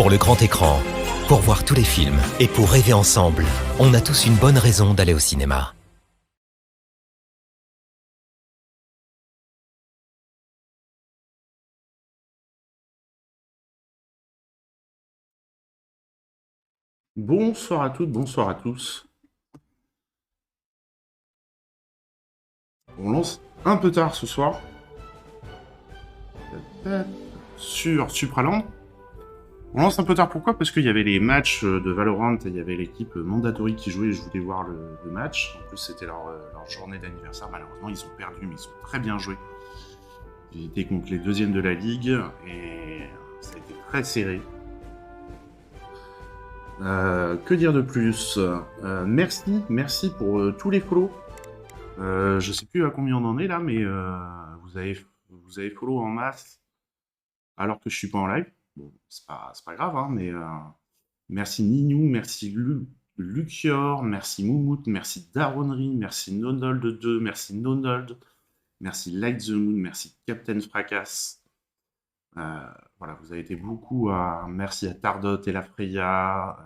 pour le grand écran, pour voir tous les films et pour rêver ensemble, on a tous une bonne raison d'aller au cinéma. Bonsoir à toutes, bonsoir à tous. On lance un peu tard ce soir sur Supraland. On lance un peu tard pourquoi? Parce qu'il y avait les matchs de Valorant et il y avait l'équipe Mandatory qui jouait et je voulais voir le match. En plus c'était leur journée d'anniversaire, malheureusement ils ont perdu mais ils ont très bien joué. Ils étaient contre les deuxièmes de la ligue et ça a été très serré. Que dire de plus? Merci pour tous les follow. Je sais plus à combien on en est là, mais vous avez follow en masse alors que je suis pas en live. Bon, c'est pas grave, hein, mais merci Ninou, merci Lucior, merci Moumout, merci Daronry, merci Nonold2, merci Nonold, merci Light the Moon, merci Captain Fracas. Voilà, vous avez été beaucoup merci à Tardot et la Freya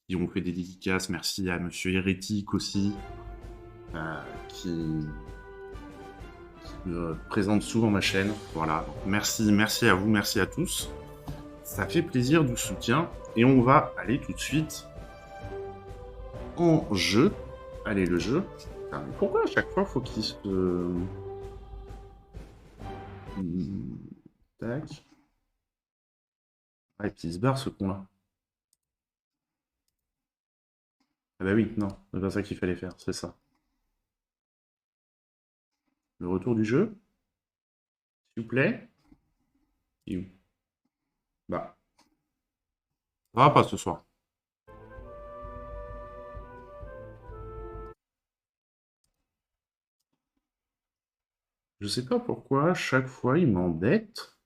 qui ont fait des dédicaces. Merci à Monsieur Hérétique aussi qui me présente souvent ma chaîne. Voilà, donc merci à vous, merci à tous. Ça fait plaisir du soutien et on va aller tout de suite en jeu. Allez, le jeu. Putain, mais pourquoi à chaque fois faut qu'il se... Tac. Ah, et puis il se barre ce con-là. Ah bah oui, non, c'est pas ça qu'il fallait faire, c'est ça. Le retour du jeu, s'il vous plaît. Et où? Bah, ça va pas ce soir. Je sais pas pourquoi, à chaque fois, il m'embête.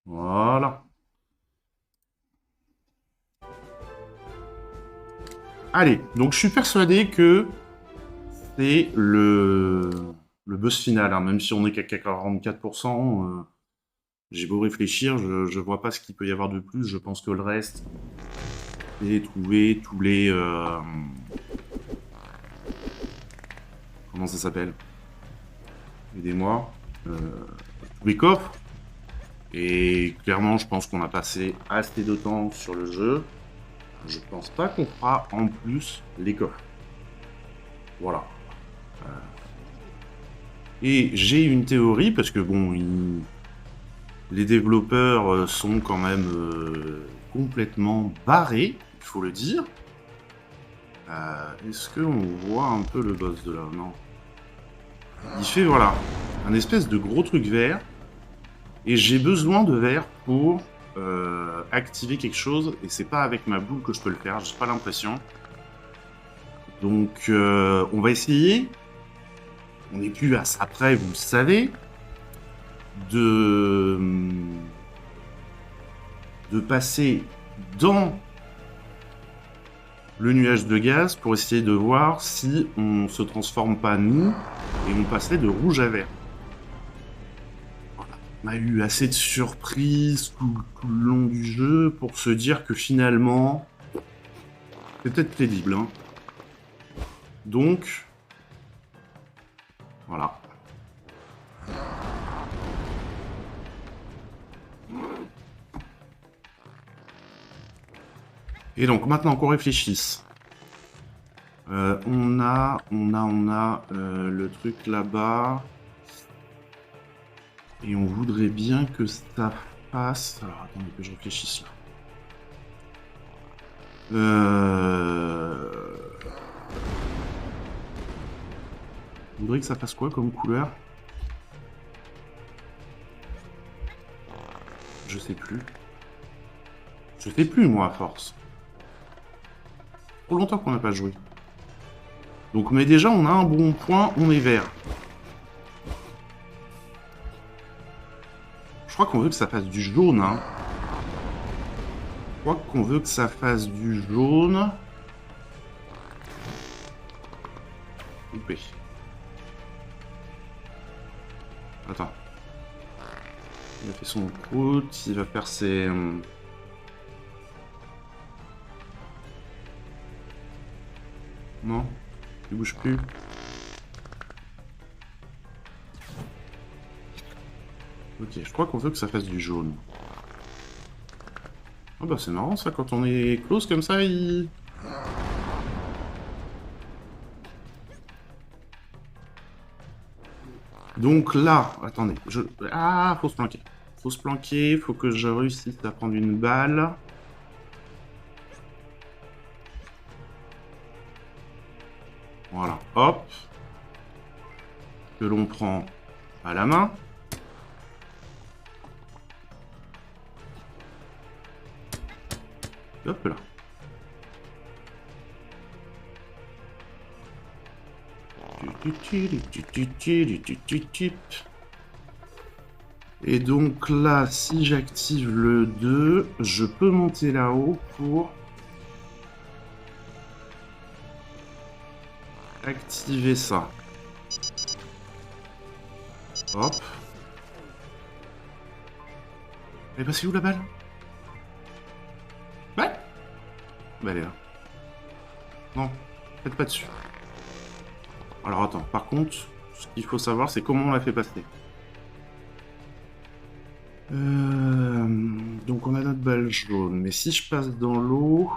Voilà. Allez, donc je suis persuadé que c'est le boss final, hein, même si on est qu'à 44%, j'ai beau réfléchir, je vois pas ce qu'il peut y avoir de plus, je pense que le reste, c'est trouver tous les... comment ça s'appelle? Aidez-moi. Tous les coffres. Et clairement, je pense qu'on a passé assez de temps sur le jeu. Je pense pas qu'on fera en plus les coffres. Voilà. Et j'ai une théorie, parce que bon, les développeurs sont quand même complètement barrés, il faut le dire. Est-ce qu'on voit un peu le boss de là? Non. Il fait, voilà, un espèce de gros truc vert. Et j'ai besoin de vert pour activer quelque chose. Et c'est pas avec ma boule que je peux le faire, j'ai pas l'impression. Donc on va essayer. On n'est plus à ça près, vous le savez. De passer dans le nuage de gaz pour essayer de voir si on se transforme pas nous et on passerait de rouge à vert. Voilà. On a eu assez de surprises tout le long du jeu pour se dire que finalement c'est peut-être crédible, hein. Donc voilà. Et donc, maintenant qu'on réfléchisse, on a le truc là-bas. Et on voudrait bien que ça fasse... Alors, attendez que je réfléchisse là. On voudrait que ça fasse quoi comme couleur? Je sais plus. Je sais plus, moi, à force. Trop longtemps qu'on n'a pas joué. Donc, mais déjà, on a un bon point, on est vert. Je crois qu'on veut que ça fasse du jaune, hein. Je crois qu'on veut que ça fasse du jaune. Coupé. Attends. Il a fait son prout, il va faire ses... Non, il bouge plus. Ok, je crois qu'on veut que ça fasse du jaune. Ah bah c'est marrant ça, quand on est close comme ça, il... Donc là, attendez, Ah, faut se planquer. Faut se planquer, faut que je réussisse à prendre une balle. Voilà, hop. Que l'on prend à la main. Hop là. Et donc là, si j'active le 2, je peux monter là-haut pour activer ça. Hop. Elle est passée où la balle? Ouais. Bah elle est là. Non, faites pas dessus. Alors attends, par contre, ce qu'il faut savoir, c'est comment on l'a fait passer. Donc on a notre balle jaune, mais si je passe dans l'eau...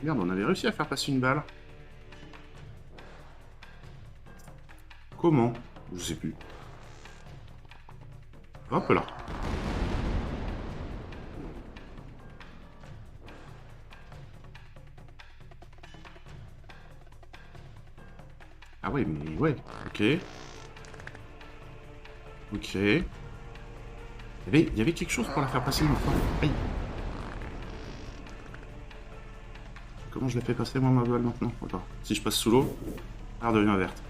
Merde, on avait réussi à faire passer une balle. Comment? Je sais plus. Hop là. Ah ouais, mais ouais, ok. Ok. Il y avait quelque chose pour la faire passer une fois. Aïe. Comment je la fais passer, moi, ma balle, maintenant? Attends, si je passe sous l'eau, elle redevient verte.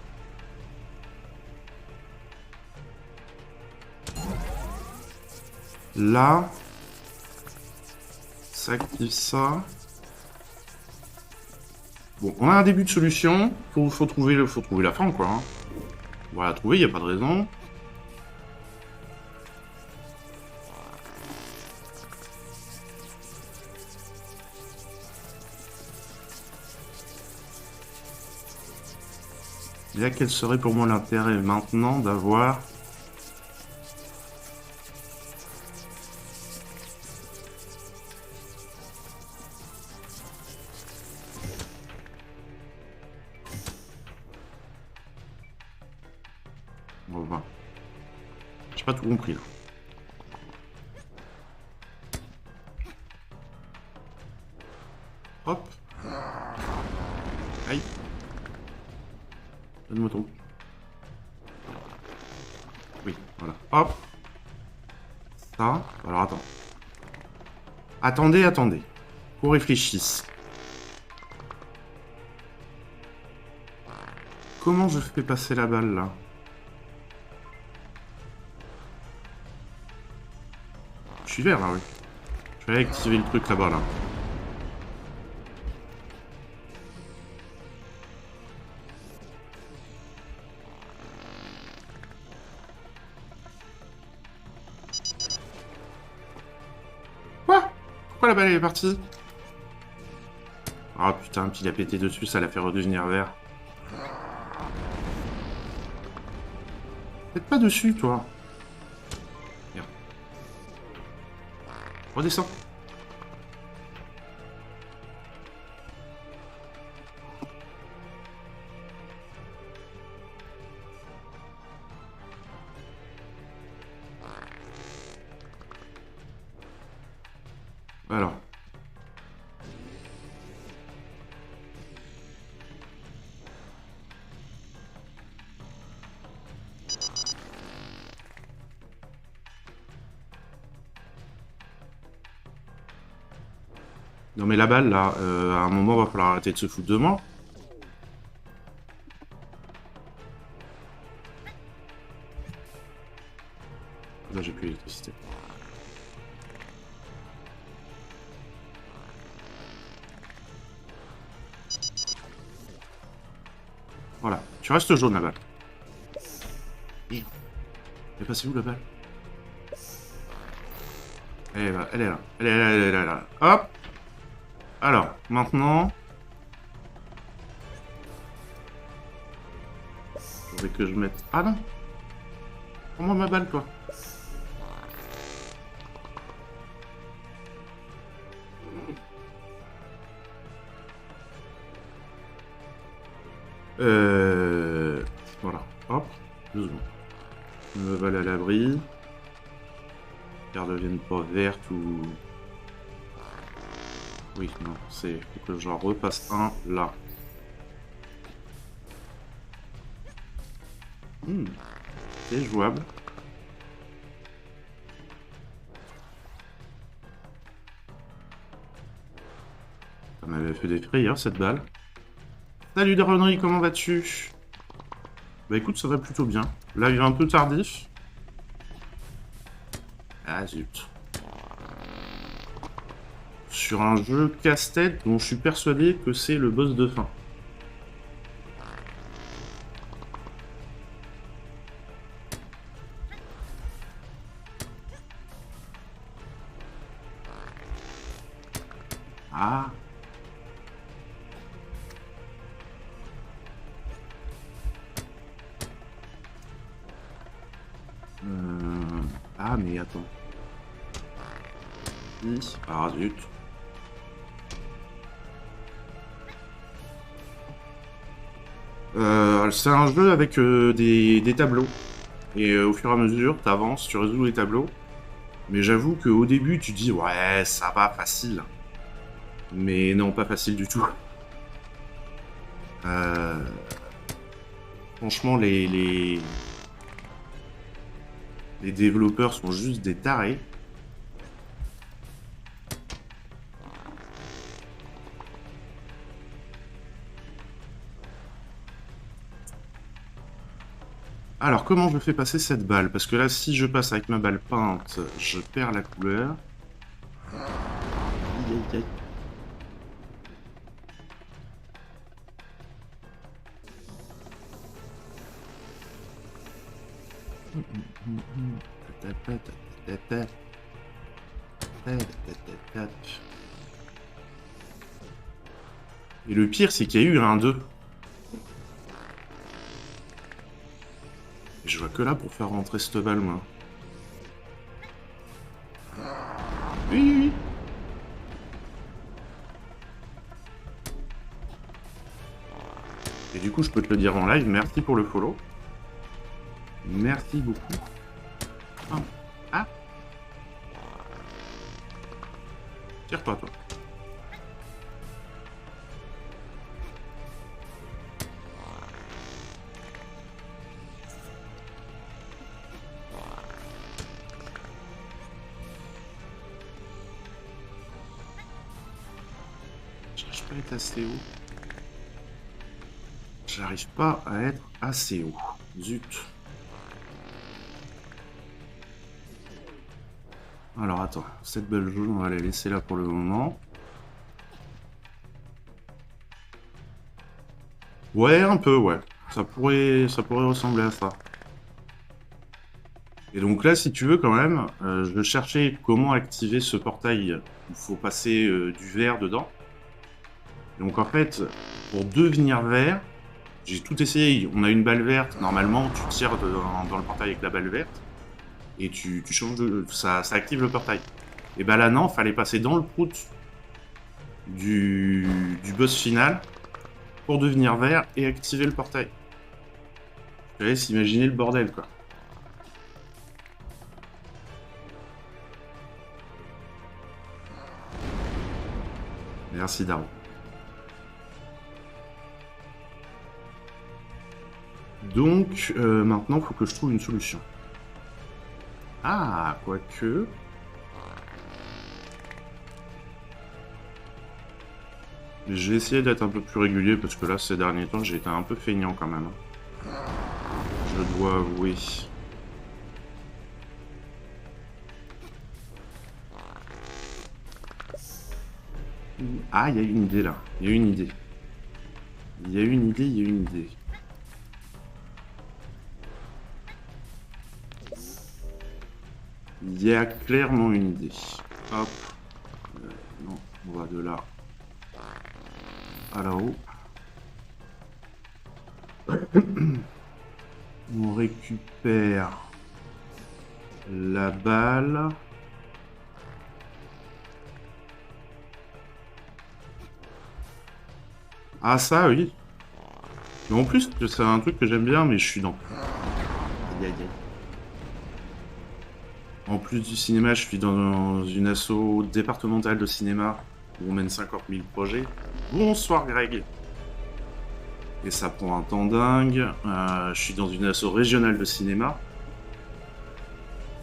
Là, ça active ça. Bon, on a un début de solution. Faut trouver la fin, quoi. Hein. On va la trouver, il n'y a pas de raison. Et là, quel serait pour moi l'intérêt maintenant d'avoir... On va voir. J'ai pas tout compris, là. Hop. Aïe. Donne-moi ton... Oui, voilà. Hop. Ça. Alors, attends. Attendez. Qu'on réfléchisse. Comment je fais passer la balle, là? Je suis vert, là, oui. Je vais activer le truc là-bas, là. Quoi? Pourquoi la balle est partie? Ah putain, puis il a pété dessus, ça l'a fait redevenir vert. Faites pas dessus, toi. Merde. Redescends. Alors. Non mais la balle, là, à un moment, va falloir arrêter de se foutre de moi. Là, j'ai plus l'électricité. Voilà, tu restes jaune, la balle. Elle est passée où, la balle? Elle est là, elle est là, elle est là, elle est là, elle est là. Hop. Alors, maintenant... Faudrait que je mette... Ah non. Prends-moi ma balle, toi. Voilà. Hop. 2 secondes. Je me balle à l'abri. Car ne devienne pas verte ou... Oui, non, c'est... Faut que j'en repasse un là. C'est jouable. Ça m'avait fait des frayeurs cette balle. Salut Daronnerie, comment vas-tu? Bah écoute, ça va plutôt bien. Là, il est un peu tardif. Ah zut. Sur un jeu casse-tête dont je suis persuadé que c'est le boss de fin. Ah. Ah mais attends. Ah zut. C'est un jeu avec des tableaux. Et au fur et à mesure, t'avances, tu résous les tableaux. Mais j'avoue qu'au début, tu dis, ouais, ça va, facile. Mais non, pas facile du tout. Franchement, les développeurs sont juste des tarés. Alors, comment je fais passer cette balle? Parce que là, si je passe avec ma balle peinte, je perds la couleur. Et le pire, c'est qu'il y a eu un 2. Je vois que là pour faire rentrer cette balle, moi. Oui, oui, oui. Et du coup, je peux te le dire en live, merci pour le follow. Merci beaucoup. Ah. Tire-toi, toi. J'arrive pas à être assez haut. J'arrive pas à être assez haut. Zut. Alors attends, cette belle jaune, on va la laisser là pour le moment. Ouais, un peu, ouais. Ça pourrait ressembler à ça. Et donc là, si tu veux quand même, je cherchais comment activer ce portail où il faut passer du vert dedans. Donc en fait, pour devenir vert, j'ai tout essayé. On a une balle verte, normalement tu tires dans le portail avec la balle verte. Et tu changes de... Ça active le portail. Et bah là non, fallait passer dans le prout du boss final pour devenir vert et activer le portail. Je te laisse imaginer le bordel, quoi. Merci Daro. Donc maintenant, il faut que je trouve une solution. Ah, quoique... J'ai essayé d'être un peu plus régulier parce que là, ces derniers temps, j'ai été un peu feignant quand même. Je dois avouer. Ah, il y a une idée là. Il y a une idée. Il y a une idée, il y a une idée. Il Il y a clairement une idée. Hop. Non, on va de là à là-haut. On récupère la balle. Ah ça oui. Mais en plus, c'est un truc que j'aime bien, mais je suis dans... Aïe, aïe, aïe. En plus du cinéma, je suis dans une asso départementale de cinéma où on mène 50 000 projets. Bonsoir Greg. Et ça prend un temps dingue. Je suis dans une asso régionale de cinéma.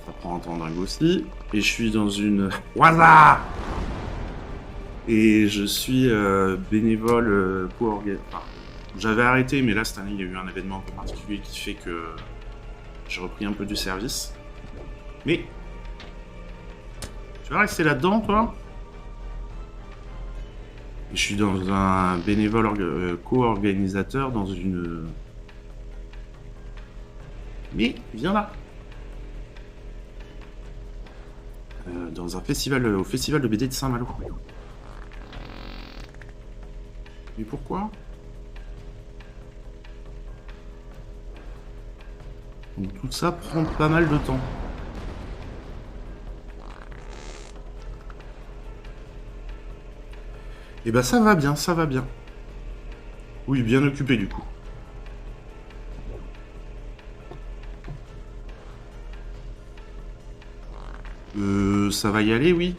Ça prend un temps dingue aussi. Et je suis dans une... Waza. Et je suis bénévole enfin, j'avais arrêté, mais là, cette année, il y a eu un événement un peu particulier qui fait que j'ai repris un peu du service. Mais... Tu vas rester là-dedans, toi? Et je suis dans un bénévole co-organisateur dans une... Mais, viens là. Dans un festival, au festival de BD de Saint-Malo. Mais pourquoi? Donc tout ça prend pas mal de temps. Et bah ça va bien, ça va bien. Oui, bien occupé du coup. Ça va y aller, oui.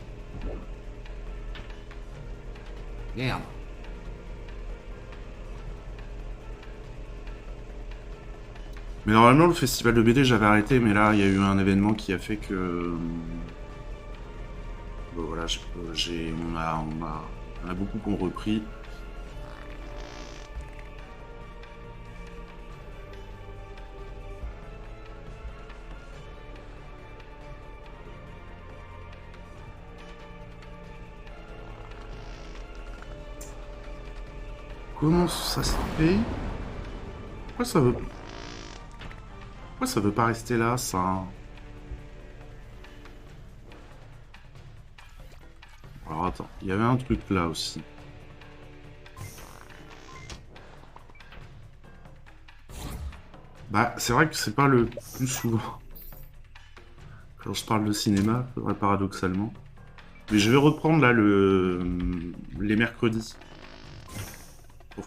Merde. Mais normalement, le festival de BD, j'avais arrêté, mais là, il y a eu un événement qui a fait que... Bon, voilà, on a beaucoup qui ont repris. Comment ça se fait? Pourquoi ça veut... Pourquoi ça veut pas rester là, ça? Alors attends, il y avait un truc là aussi. Bah, c'est vrai que c'est pas le plus souvent. Quand je parle de cinéma, paradoxalement. Mais je vais reprendre là les mercredis. Pour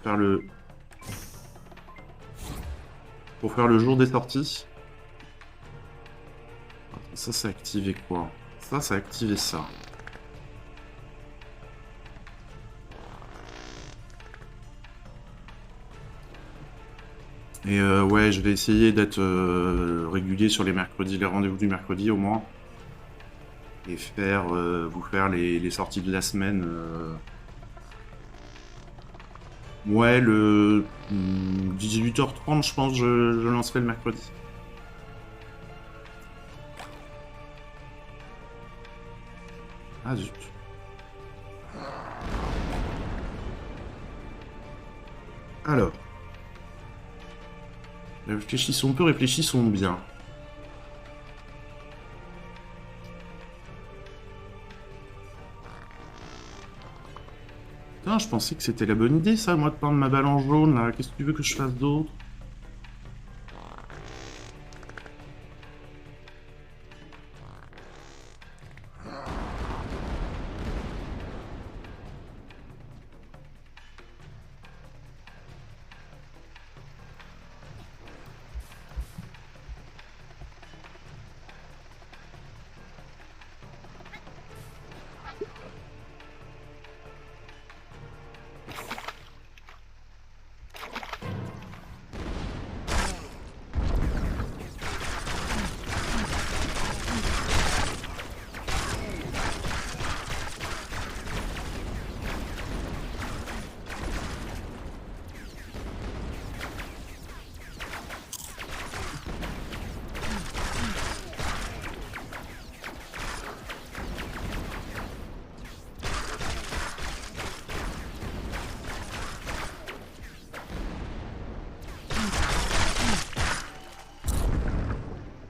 faire le jour des sorties. Attends, ça c'est activé quoi? Ça c'est activé ça. Et ouais, je vais essayer d'être régulier sur les mercredis, les rendez-vous du mercredi au moins. Et vous faire les sorties de la semaine. Ouais, le 18h30, je pense, je lancerai le mercredi. Ah zut. Alors. Réfléchissons peu, réfléchissons bien. Putain, je pensais que c'était la bonne idée, ça, moi, de prendre ma balle en jaune, là. Qu'est-ce que tu veux que je fasse d'autre?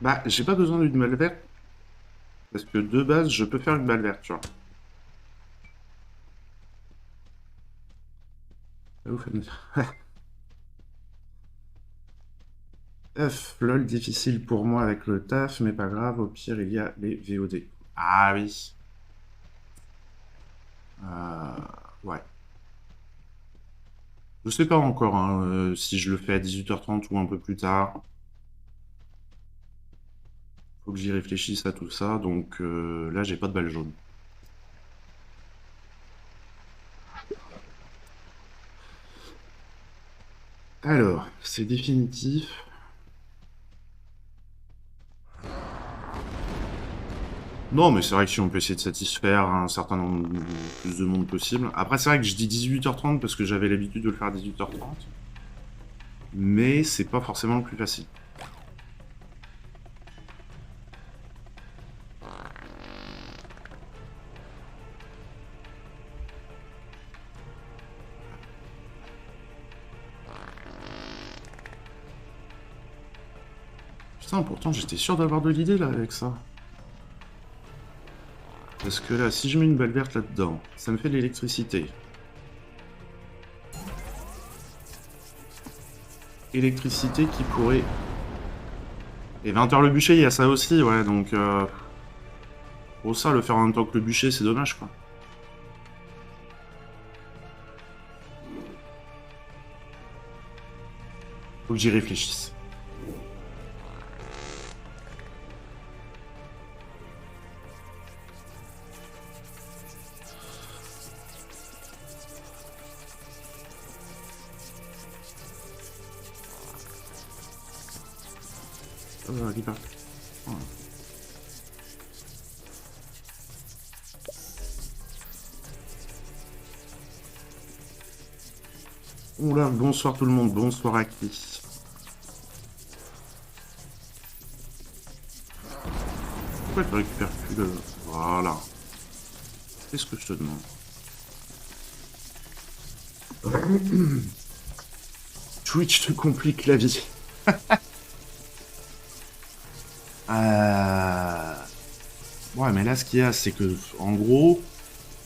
Bah, j'ai pas besoin d'une balle verte. Parce que de base, je peux faire une balle verte, tu vois. F, lol, difficile pour moi avec le taf, mais pas grave, au pire, il y a les VOD. Ah oui. Ouais. Je sais pas encore hein, si je le fais à 18h30 ou un peu plus tard. Faut que j'y réfléchisse à tout ça, donc là, j'ai pas de balle jaune. Alors, c'est définitif. Non, mais c'est vrai que si on peut essayer de satisfaire un certain nombre plus de monde possible. Après, c'est vrai que je dis 18h30 parce que j'avais l'habitude de le faire à 18h30. Mais c'est pas forcément le plus facile. Putain, pourtant j'étais sûr d'avoir de l'idée là avec ça. Parce que là, si je mets une balle verte là-dedans, ça me fait de l'électricité. Électricité qui pourrait... Et 20h le bûcher, il y a ça aussi, ouais, donc... Pour ça, le faire en même temps que le bûcher, c'est dommage, quoi. Faut que j'y réfléchisse. Dis pas. Oh. Oula, bonsoir tout le monde, bonsoir à qui? Pourquoi tu récupères plus le... Voilà. Qu'est-ce que je te demande? Twitch te complique la vie. Ouais, mais là, ce qu'il y a, c'est que, en gros,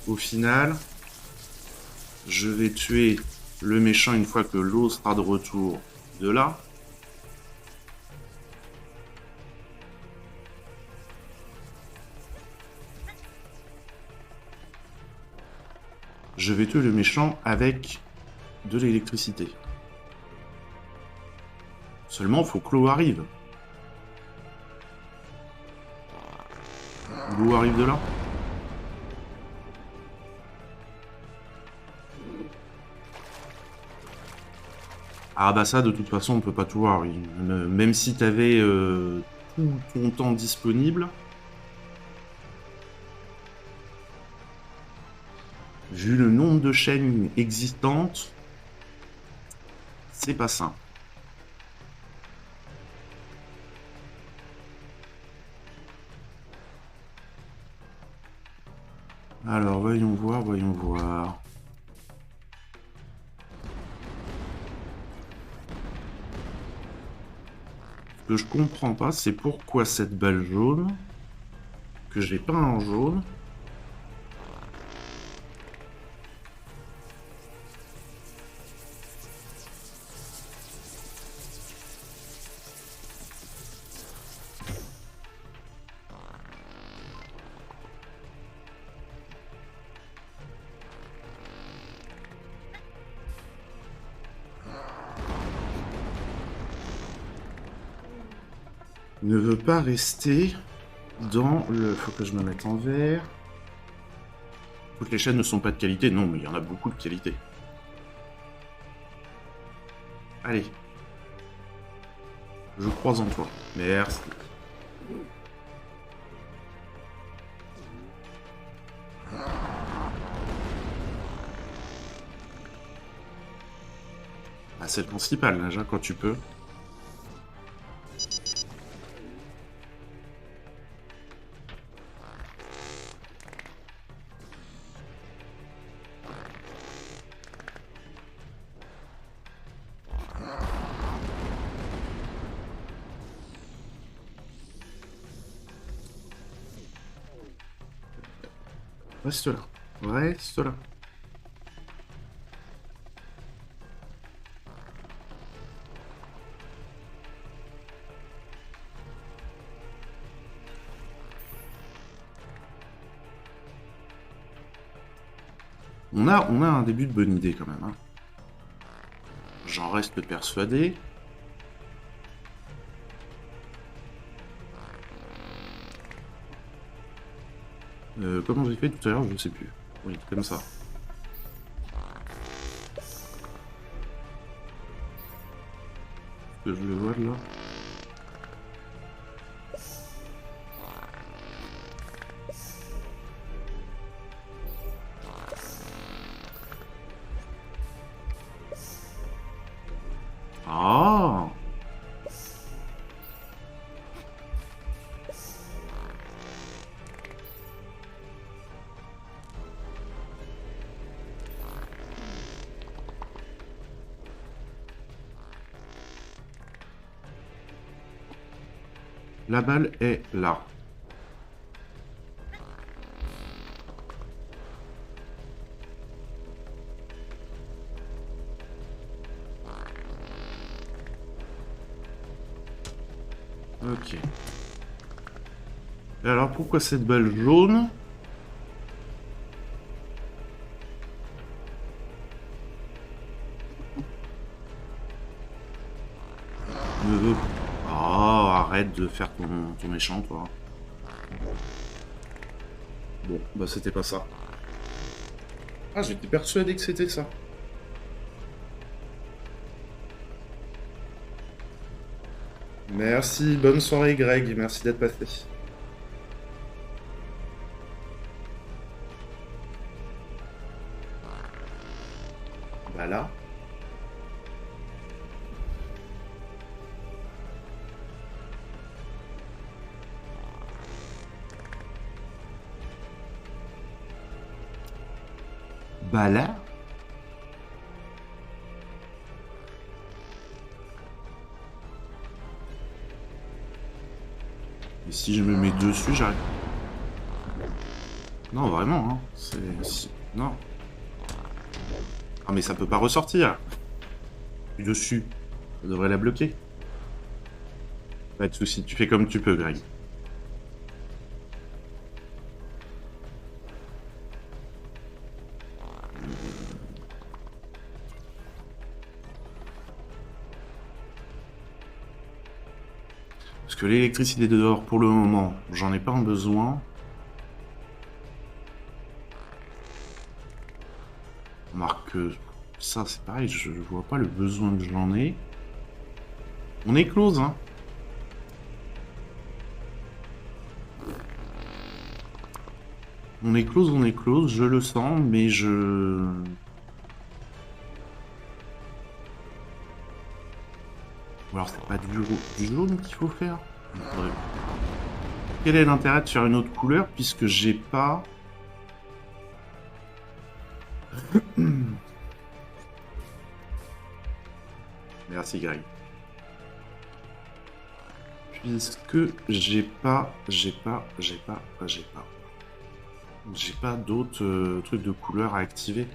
au final, je vais tuer le méchant une fois que l'eau sera de retour de là. Je vais tuer le méchant avec de l'électricité. Seulement, il faut que l'eau arrive. L'eau arrive de là. Ah bah ça, de toute façon, on peut pas tout voir. Même si t'avais tout ton temps disponible, vu le nombre de chaînes existantes, c'est pas simple. Alors, voyons voir, voyons voir. Ce que je comprends pas, c'est pourquoi cette balle jaune, que j'ai peint en jaune, ne veut pas rester dans le... Faut que je me mette en vert. Toutes les chaînes ne sont pas de qualité. Non, mais il y en a beaucoup de qualité. Allez. Je crois en toi. Merci. Ah, c'est le principal, déjà, quand tu peux. Reste là. Reste là. On a un début de bonne idée quand même. Hein. J'en reste persuadé. Comment j'ai fait tout à l'heure, je ne sais plus. Oui, comme ça. Que je le vois là. Ah! La balle est là. Ok. Et alors pourquoi cette balle jaune? Ne veut... Oh, arrête de faire ton méchant, toi. Bon, bah c'était pas ça. Ah, j'étais persuadé que c'était ça. Merci, bonne soirée Greg, merci d'être passé. Bah là. Bah là. Et si je me mets dessus, j'arrive. Non, vraiment, hein. C'est... Non. Ah, mais ça peut pas ressortir. Dessus. Ça devrait la bloquer. Pas de soucis, tu fais comme tu peux, Greg. Parce que l'électricité de dehors, pour le moment, j'en ai pas besoin. Remarque que ça, c'est pareil, je vois pas le besoin que j'en ai. On est close, hein. On est close, je le sens, mais je... Ou alors c'est pas du jaune qu'il faut faire. Quel est l'intérêt de faire une autre couleur puisque j'ai pas... Merci Greg. Puisque j'ai pas d'autres trucs de couleur à activer.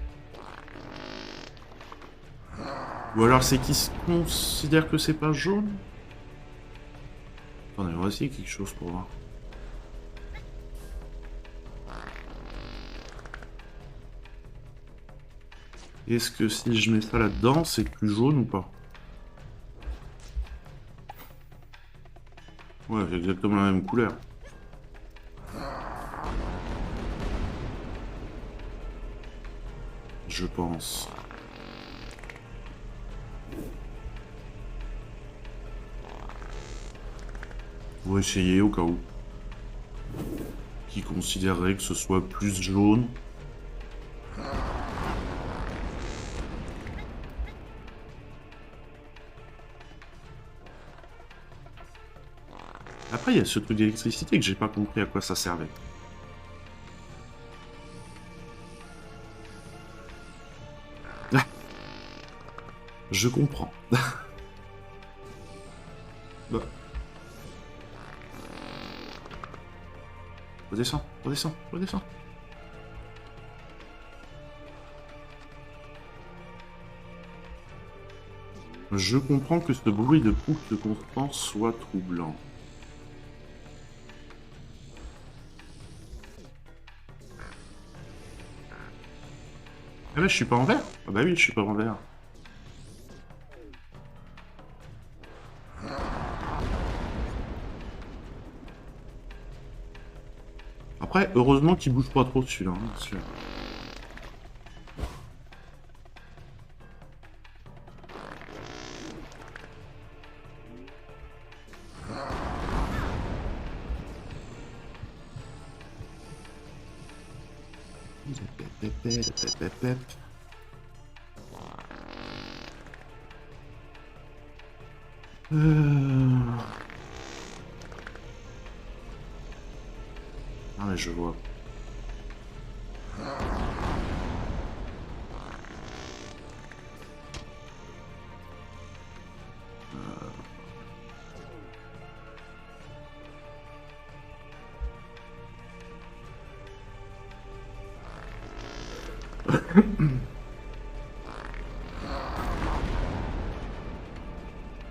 Ou alors c'est qu'ils se considèrent que c'est pas jaune? Attendez, on va essayer quelque chose pour voir. Est-ce que si je mets ça là-dedans, c'est plus jaune ou pas? Ouais, c'est exactement la même couleur. Je pense. On va essayer au cas où. Qui considérerait que ce soit plus jaune. Après, il y a ce truc d'électricité que j'ai pas compris à quoi ça servait. Ah, je comprends. Bah. Redescends, redescends, redescends. Je comprends que ce bruit de boucle constant soit troublant. Ah bah je suis pas en vert. Ah bah oui, je suis pas en vert. Après, heureusement qu'il bouge pas trop celui-là, hein, bien sûr. Ah mais je vois.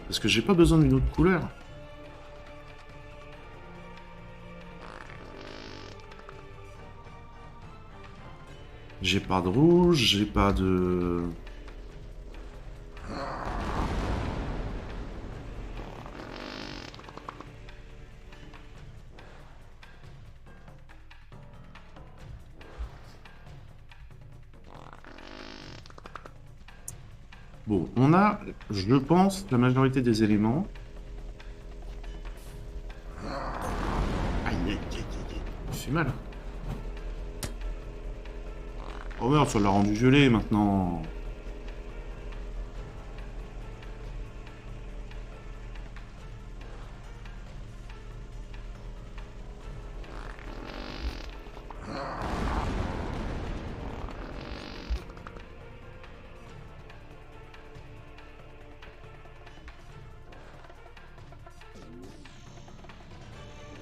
Parce que j'ai pas besoin d'une autre couleur. J'ai pas de rouge, j'ai pas de... Bon, on a, je pense, la majorité des éléments. Aïe, aïe, aïe, aïe, aïe. Ça fait mal. Oh merde, ça l'a rendu violet maintenant.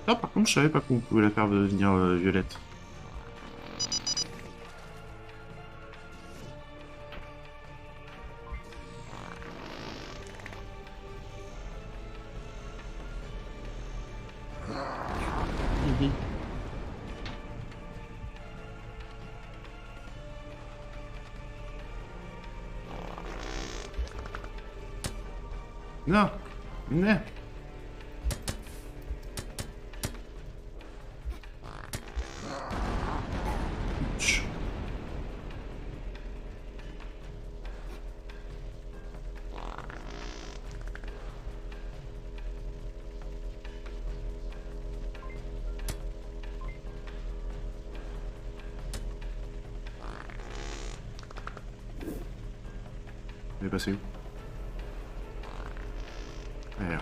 Ah, par contre, je savais pas qu'on pouvait la faire devenir violette. Mhm. Non, non. Tch. Elle est passée où? Merde.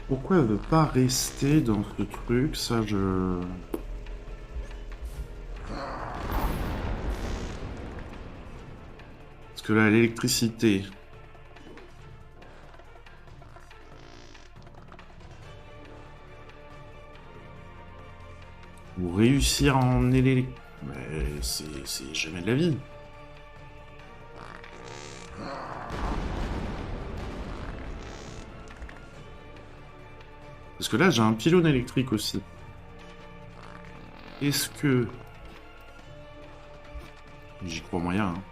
Pourquoi elle veut pas rester dans ce truc? Ça, je... Parce que là, l'électricité... Pour réussir à emmener les... Mais c'est jamais de la vie. Parce que là, j'ai un pylône électrique aussi. Est-ce que... J'y crois moyen, hein.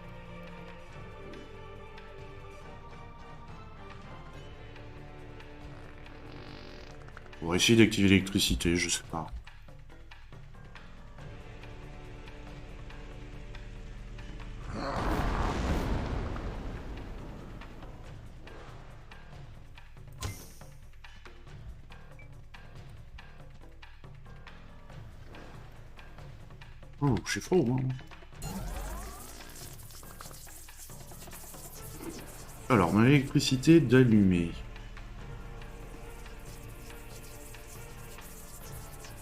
On va essayer d'activer l'électricité, je sais pas. Oh, je suis faux, moi. Alors, on a l'électricité d'allumer.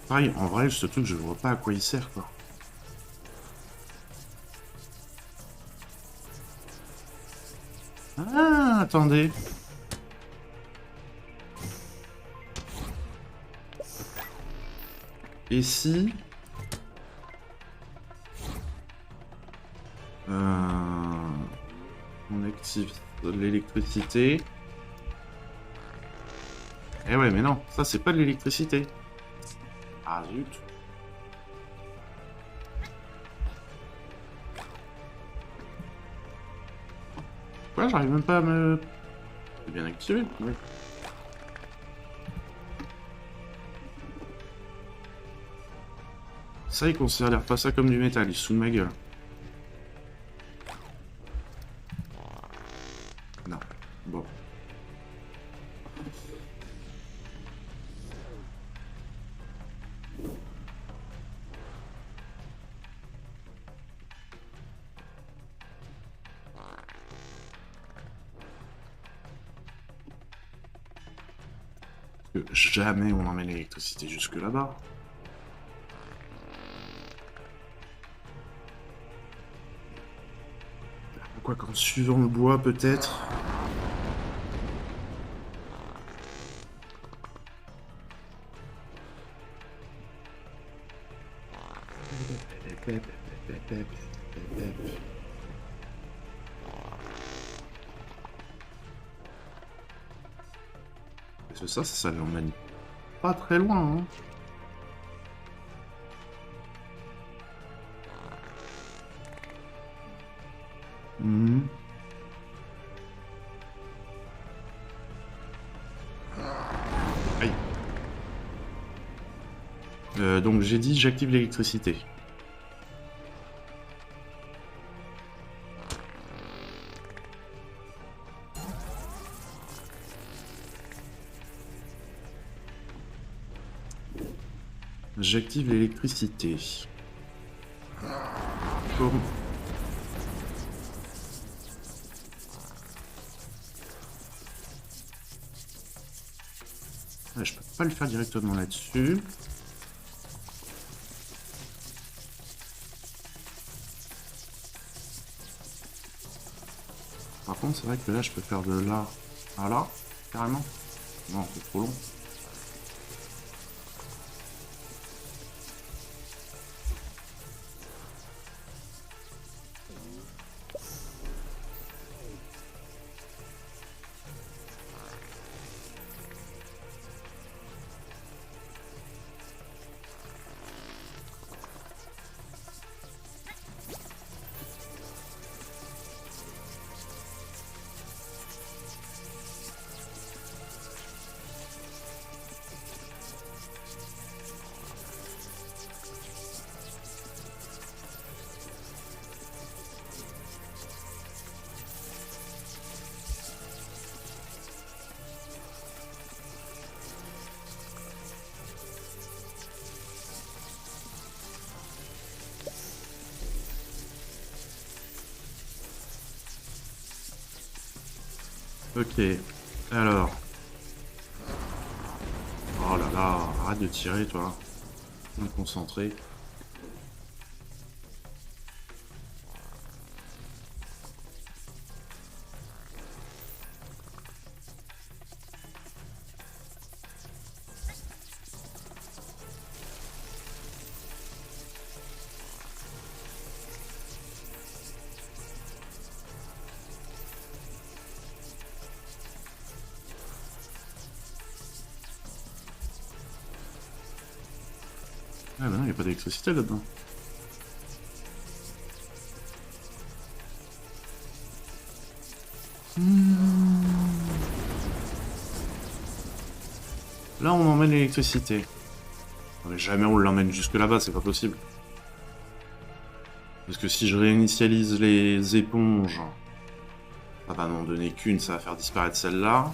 Pareil, en vrai, ce truc, je vois pas à quoi il sert, quoi. Ah, attendez. Et si... on active l'électricité. Eh ouais, mais non, ça c'est pas de l'électricité. Ah zut. Ouais, j'arrive même pas à me... C'est bien activé, oui. Ça, il considère pas ça comme du métal, il se fout de ma gueule. Non. Bon. Jamais on emmène l'électricité jusque là-bas. Quoi qu'en suivant le bois, peut-être. C'est ça l'emmène pas très loin, hein. Aïe. Donc j'ai dit j'active l'électricité. J'active l'électricité. Bon. Ah, je peux pas le faire directement là-dessus. Par contre, c'est vrai que là, je peux faire de là à là, carrément. Non, c'est trop long. Ok, alors. Oh là là, arrête de tirer, toi. Me concentrer. Ah bah non, il n'y a pas d'électricité là-dedans. Là, on emmène l'électricité. Mais jamais on l'emmène jusque là-bas, c'est pas possible. Parce que si je réinitialise les éponges, ça va n'en donner qu'une, ça va faire disparaître celle-là.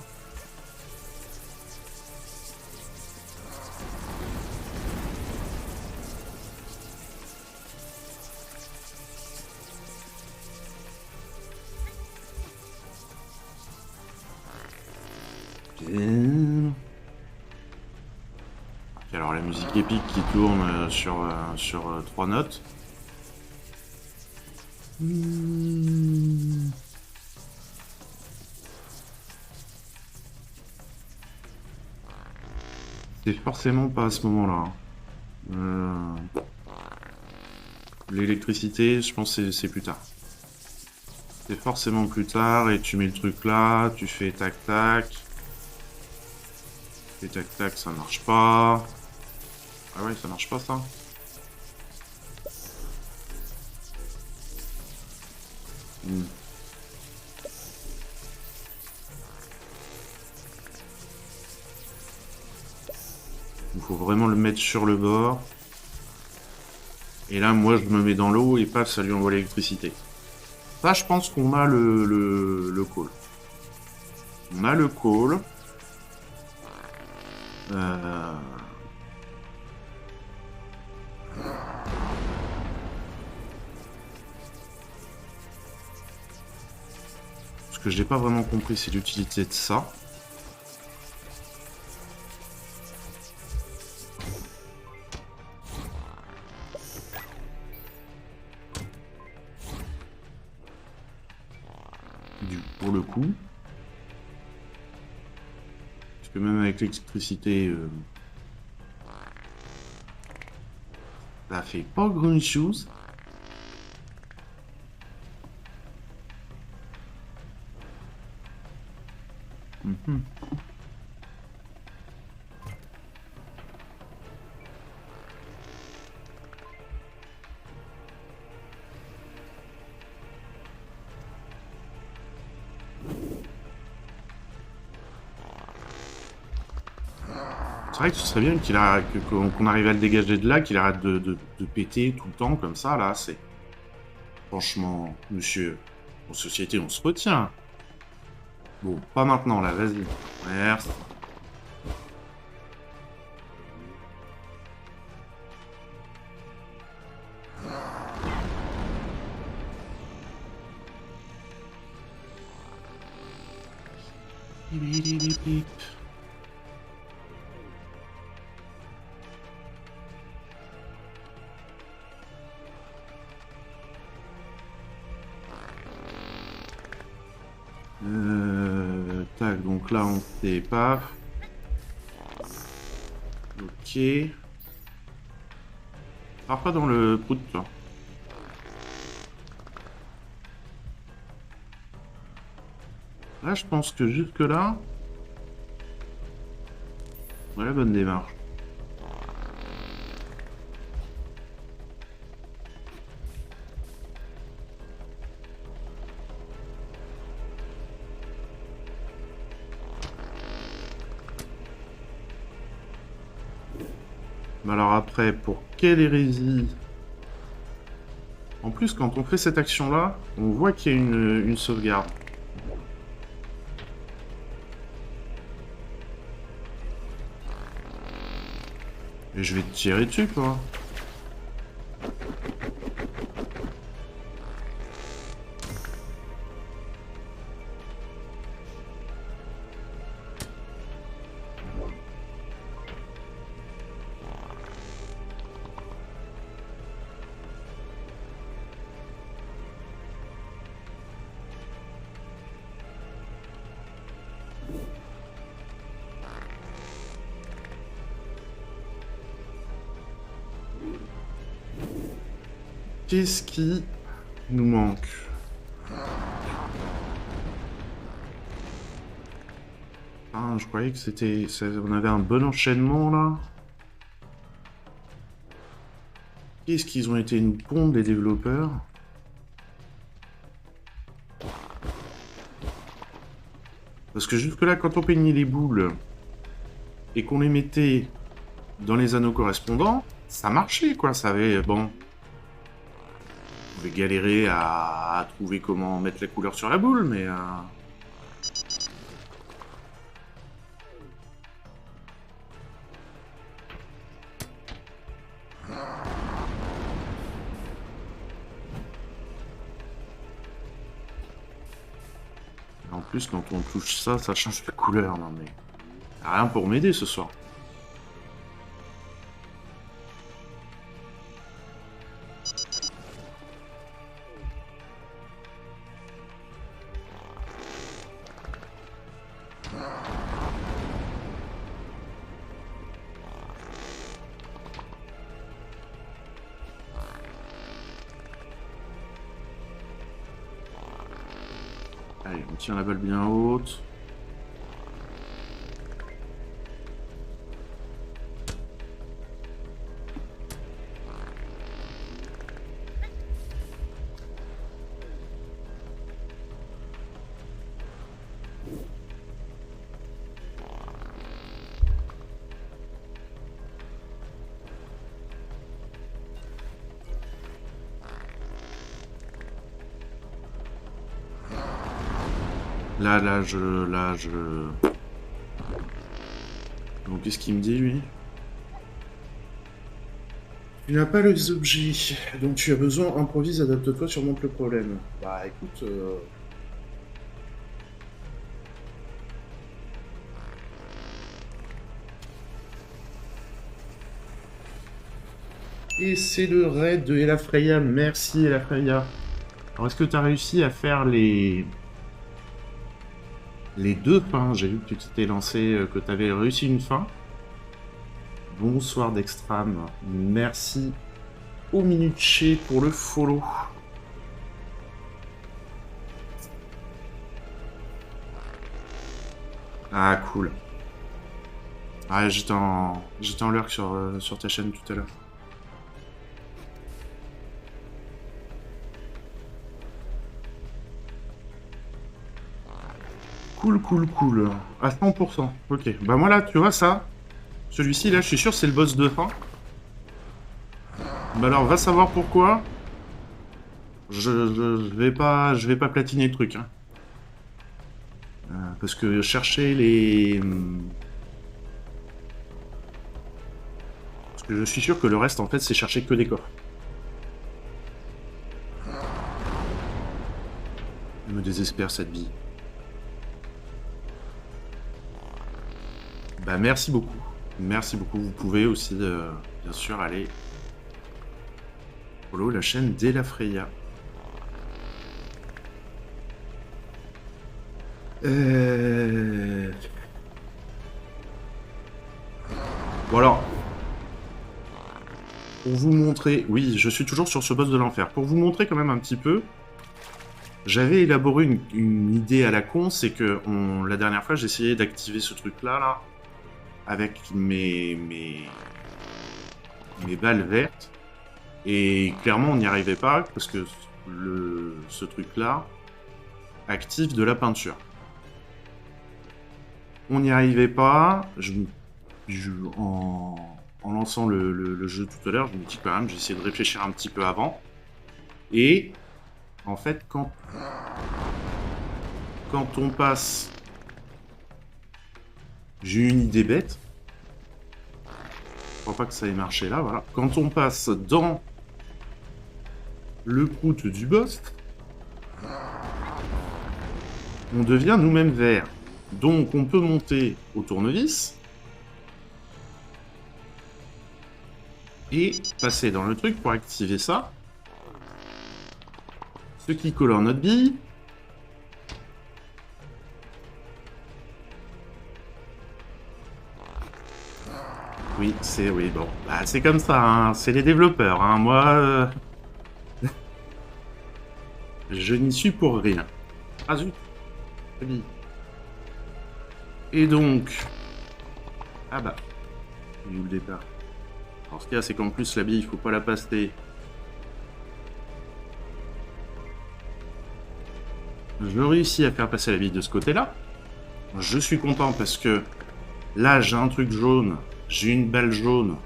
Et alors la musique épique qui tourne sur 3 notes. C'est forcément pas à ce moment-là. L'électricité, je pense que c'est plus tard. C'est forcément plus tard, et tu mets le truc là, tu fais tac-tac. Et tac-tac, ça marche pas. Ah ouais, ça marche pas ça. Il faut vraiment le mettre sur le bord. Et là, moi, je me mets dans l'eau et paf, ça lui envoie l'électricité. Ça, je pense qu'on a le call. On a le call. Ce que j'ai pas vraiment compris, c'est l'utilité de ça. Pour le coup. Parce que même avec l'électricité, ça fait pas grand chose. C'est vrai que ce serait bien qu'on arrive à le dégager de là, qu'il arrête de péter tout le temps comme ça, là, c'est... Franchement, monsieur, en société, on se retient. Bon, pas maintenant, là, vas-y. Merci. Tac, donc là on fait paf. Ok. Pars pas dans le prout, toi. Là, je pense que jusque là, on a la bonne démarche. Mais alors après, pour quelle hérésie? En plus, quand on fait cette action-là, on voit qu'il y a une sauvegarde. Et je vais te tirer dessus, quoi. Qu'est-ce qui nous manque? Ah, je croyais que c'était... On avait un bon enchaînement, là. Qu'est-ce qu'ils ont été nous pondre, les développeurs? Parce que jusque-là, quand on peignait les boules et qu'on les mettait dans les anneaux correspondants, ça marchait, quoi. Ça avait... Bon... On pouvait galérer à trouver comment mettre la couleur sur la boule, mais... En plus, quand on touche ça, ça change de couleur. Non, mais... Rien pour m'aider ce soir. Allez, on tient la balle bien haute. Là, je... Donc, qu'est-ce qu'il me dit, lui? Tu n'as pas les objets, donc tu as besoin, improvise, adapte-toi, surmonte le problème. Bah, écoute... Et c'est le raid de Elafreya. Merci, Elafreya. Alors, est-ce que tu as réussi à faire les deux fins? J'ai vu que tu t'étais lancé, que tu avais réussi une fin. Bonsoir Dextram. Merci au Minuché pour le follow. Ah, cool. Ah, j'étais en lurk sur ta chaîne tout à l'heure. Cool. À 100%. Ok. Bah moi là, tu vois ça, celui-ci là, je suis sûr c'est le boss de fin. Bah alors, va savoir pourquoi. Je vais pas platiner le truc. Hein. Parce que chercher les... Parce que je suis sûr que le reste, en fait, c'est chercher que des coffres. Elle me désespère, cette bille. Bah, merci beaucoup. Merci beaucoup. Vous pouvez aussi, bien sûr, aller follow la chaîne d'Elafreya. Bon alors, pour vous montrer... Oui, je suis toujours sur ce boss de l'enfer. Pour vous montrer quand même un petit peu, j'avais élaboré une idée à la con, c'est que la dernière fois, j'ai essayé d'activer ce truc-là, avec mes balles vertes. Et clairement, on n'y arrivait pas, parce que ce truc-là active de la peinture. On n'y arrivait pas. En lançant le jeu tout à l'heure, je me dis quand même, j'ai essayé de réfléchir un petit peu avant. Et en fait, quand on passe... J'ai eu une idée bête. Je crois pas que ça ait marché là, voilà. Quand on passe dans le prout du boss, on devient nous-mêmes verts. Donc on peut monter au tournevis et passer dans le truc pour activer ça. Ce qui colore notre bille. Oui, bon. Bah, c'est comme ça, hein. C'est les développeurs. Hein. Moi, je n'y suis pour rien. Ah zut. Et donc... Ah bah. Il y a eu le départ. Alors ce qu'il y a, c'est qu'en plus, la bille, il faut pas la passer. Je réussis à faire passer la bille de ce côté-là. Je suis content parce que là, j'ai un truc jaune. J'ai une balle jaune.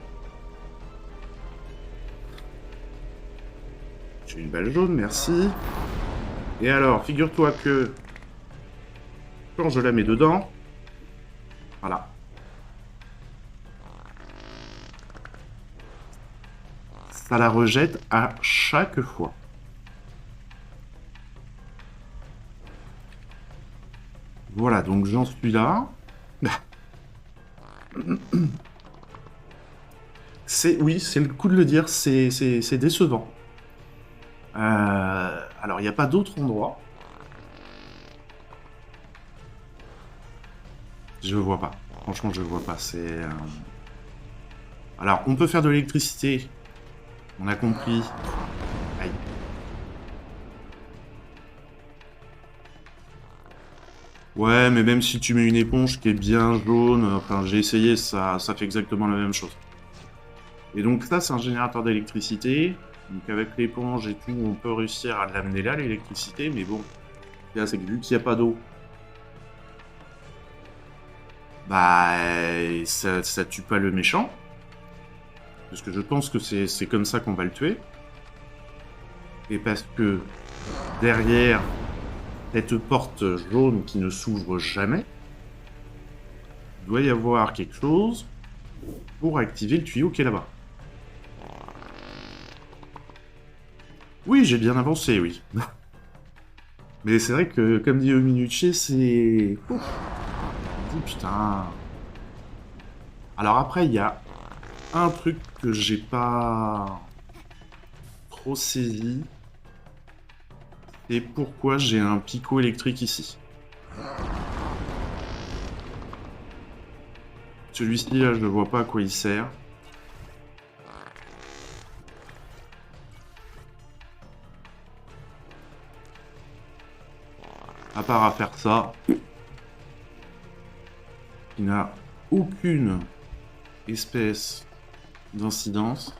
J'ai une balle jaune, merci. Et alors, figure-toi que quand je la mets dedans, voilà. Ça la rejette à chaque fois. Voilà, donc j'en suis là. Oui, c'est le coup de le dire, c'est décevant. Alors, il n'y a pas d'autre endroit. Je vois pas. Franchement, je vois pas. C'est. Alors, on peut faire de l'électricité. On a compris. Aïe. Ouais, mais même si tu mets une éponge qui est bien jaune, enfin j'ai essayé, ça fait exactement la même chose. Et donc ça, c'est un générateur d'électricité. Donc avec l'éponge et tout, on peut réussir à l'amener là, l'électricité, mais bon, là, c'est que vu qu'il n'y a pas d'eau, bah ça tue pas le méchant. Parce que je pense que c'est comme ça qu'on va le tuer. Et parce que derrière cette porte jaune qui ne s'ouvre jamais, il doit y avoir quelque chose pour activer le tuyau qui est là-bas. Oui, j'ai bien avancé, oui. Mais c'est vrai que, comme dit Minucci, c'est... Ouf. Oh, putain. Alors après, il y a un truc que j'ai pas trop saisi. C'est pourquoi j'ai un picot électrique ici. Celui-ci, là, je ne vois pas à quoi il sert. À part à faire ça. Il n'a aucune espèce d'incidence.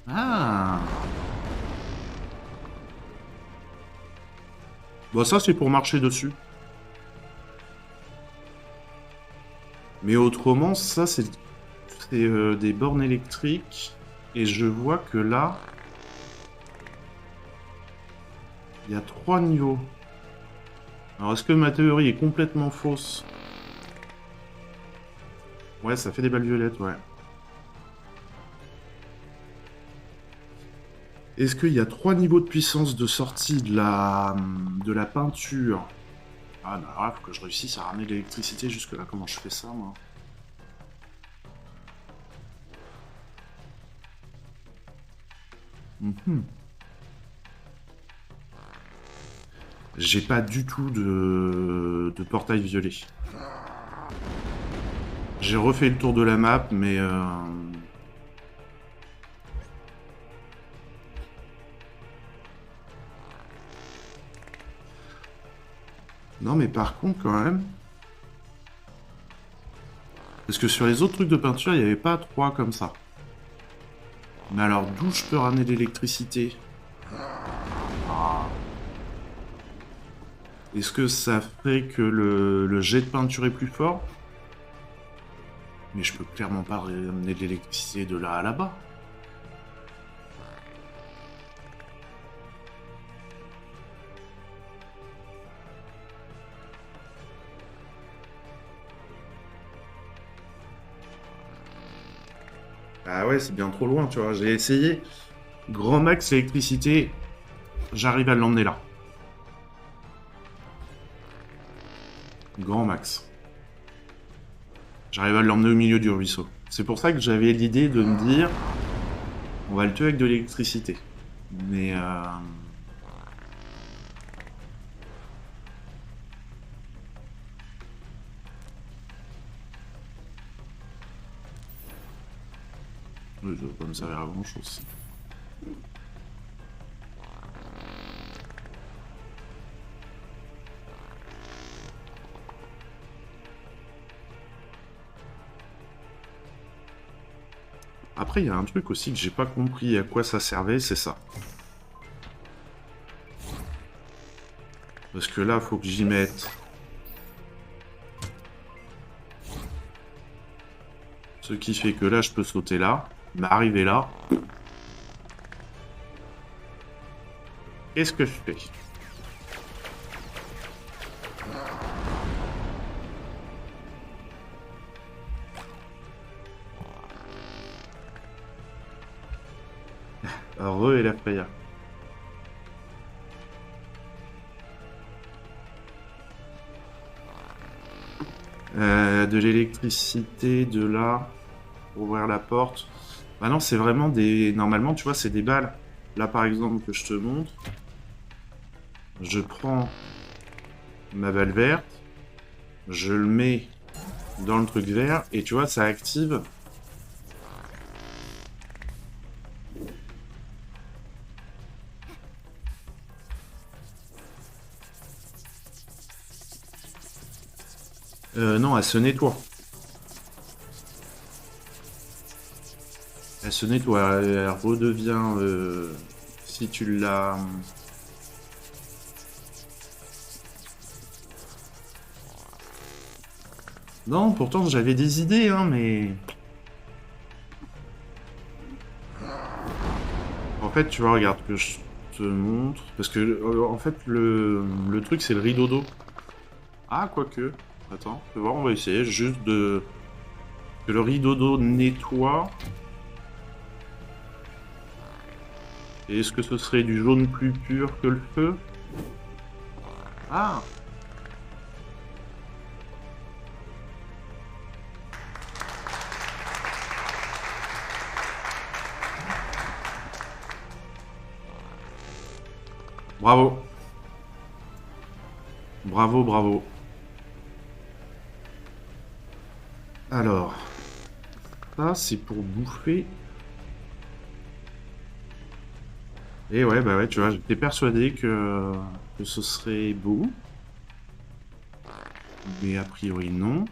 Ah! Bon, ça, c'est pour marcher dessus. Mais autrement, ça, c'est des bornes électriques. Et je vois que là, il y a 3 niveaux. Alors, est-ce que ma théorie est complètement fausse? Ouais, ça fait des balles violettes, ouais. Est-ce qu'il y a 3 niveaux de puissance de sortie de la peinture? Ah, bah alors là, faut que je réussisse à ramener de l'électricité jusque-là. Comment je fais ça, moi? J'ai pas du tout de portail violet. J'ai refait le tour de la map, mais... Non, mais par contre, quand même... Parce que sur les autres trucs de peinture, il n'y avait pas 3 comme ça. Mais alors, d'où je peux ramener de l'électricité? Est-ce que ça ferait que le jet de peinture est plus fort? Mais je peux clairement pas ramener de l'électricité de là à là-bas. Ah ouais, c'est bien trop loin, tu vois. J'ai essayé. Grand max électricité, j'arrive à l'emmener là. Grand max. J'arrive à l'emmener au milieu du ruisseau. C'est pour ça que j'avais l'idée de me dire, on va le tuer avec de l'électricité. Mais oui, ça va pas me servir à grand chose. Après, il y a un truc aussi que j'ai pas compris à quoi ça servait, c'est ça. Parce que là, faut que j'y mette. Ce qui fait que là, je peux sauter là, m'arriver là. Qu'est-ce que je fais? Re et la Freya. De l'électricité, de là, pour ouvrir la porte. Bah non, c'est vraiment des... Normalement, tu vois, c'est des balles. Là, par exemple, que je te montre. Je prends ma balle verte. Je le mets dans le truc vert. Et tu vois, ça active... Non, elle se nettoie. Elle se nettoie, elle redevient... si tu l'as... Non, pourtant j'avais des idées, hein, mais... En fait, tu vois, regarde, que je te montre... Parce que, en fait, le truc, c'est le rideau d'eau. Ah, quoique... Attends, fais voir, on va essayer juste de... Que le rideau d'eau nettoie... Et est-ce que ce serait du jaune plus pur que le feu? Ah! Bravo! Bravo, bravo. Alors... Ça, c'est pour bouffer... Et ouais, bah ouais, tu vois, j'étais persuadé que ce serait beau. Mais a priori, non.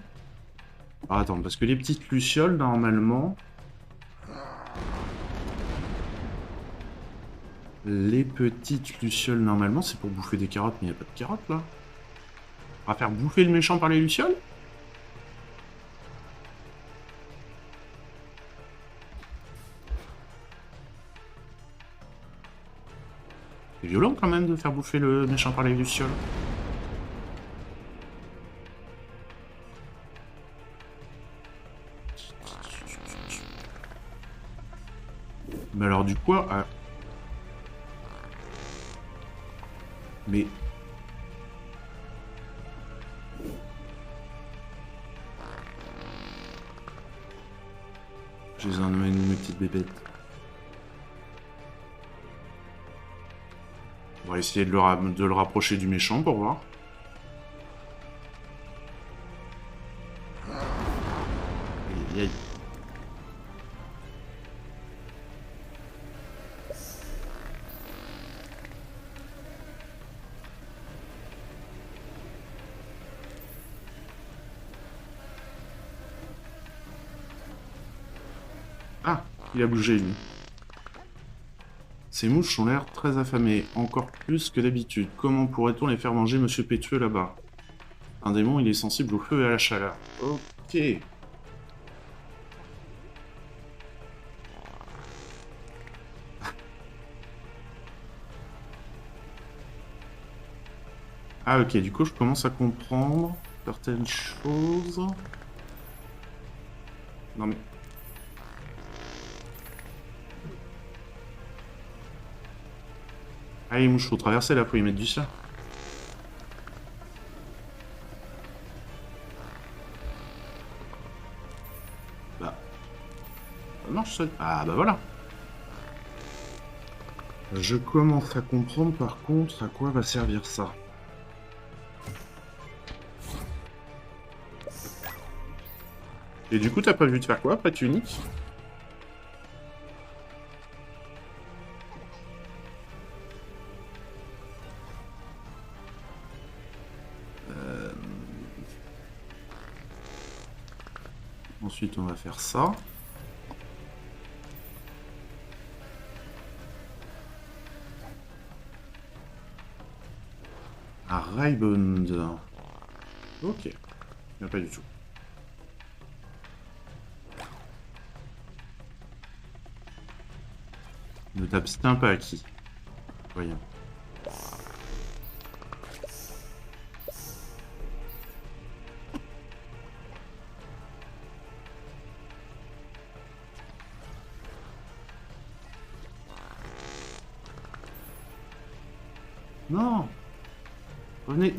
Alors attends, parce que les petites lucioles, normalement... Les petites lucioles, normalement, c'est pour bouffer des carottes, mais il n'y a pas de carottes, là. On va faire bouffer le méchant par les lucioles? C'est violent, quand même, de faire bouffer le méchant par les lucioles. Mais alors, du coup... Mais... J'ai besoin de mes petites bébêtes. On va essayer de le rapprocher du méchant pour voir. Aïe, aïe. Ah, il a bougé, lui. Ces mouches ont l'air très affamées, encore plus que d'habitude. Comment pourrait-on les faire manger, Monsieur Pétueux, là-bas? Un démon, il est sensible au feu et à la chaleur. Ok. Ah ok, du coup je commence à comprendre certaines choses. Non mais... Ah les mouches, faut traverser là, faut y mettre du sien. Bah... Ça marche ça. Ah bah voilà. Je commence à comprendre par contre à quoi va servir ça. Et du coup t'as prévu de faire quoi après Tunique? Ensuite on va faire ça. Un Raibund. Ok. Mais pas du tout. Ne t'abstiens pas à qui? Voyons. Non! Revenez!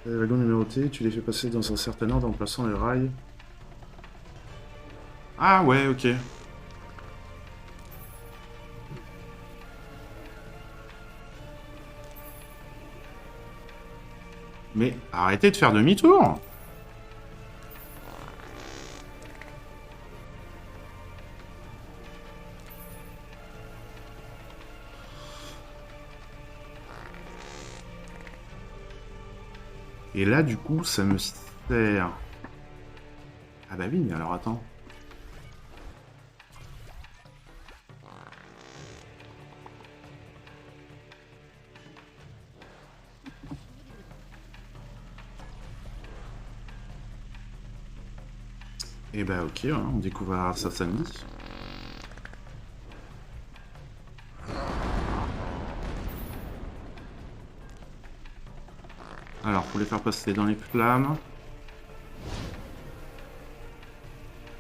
Les wagons numérotés, tu les fais passer dans un certain ordre en plaçant les rails. Ah ouais, ok. Mais arrêtez de faire demi-tour! Et là, du coup, ça me sert... Ah bah oui, mais alors attends. Et bah ok, hein, on découvrira ça samedi. Alors, faut les faire passer dans les flammes.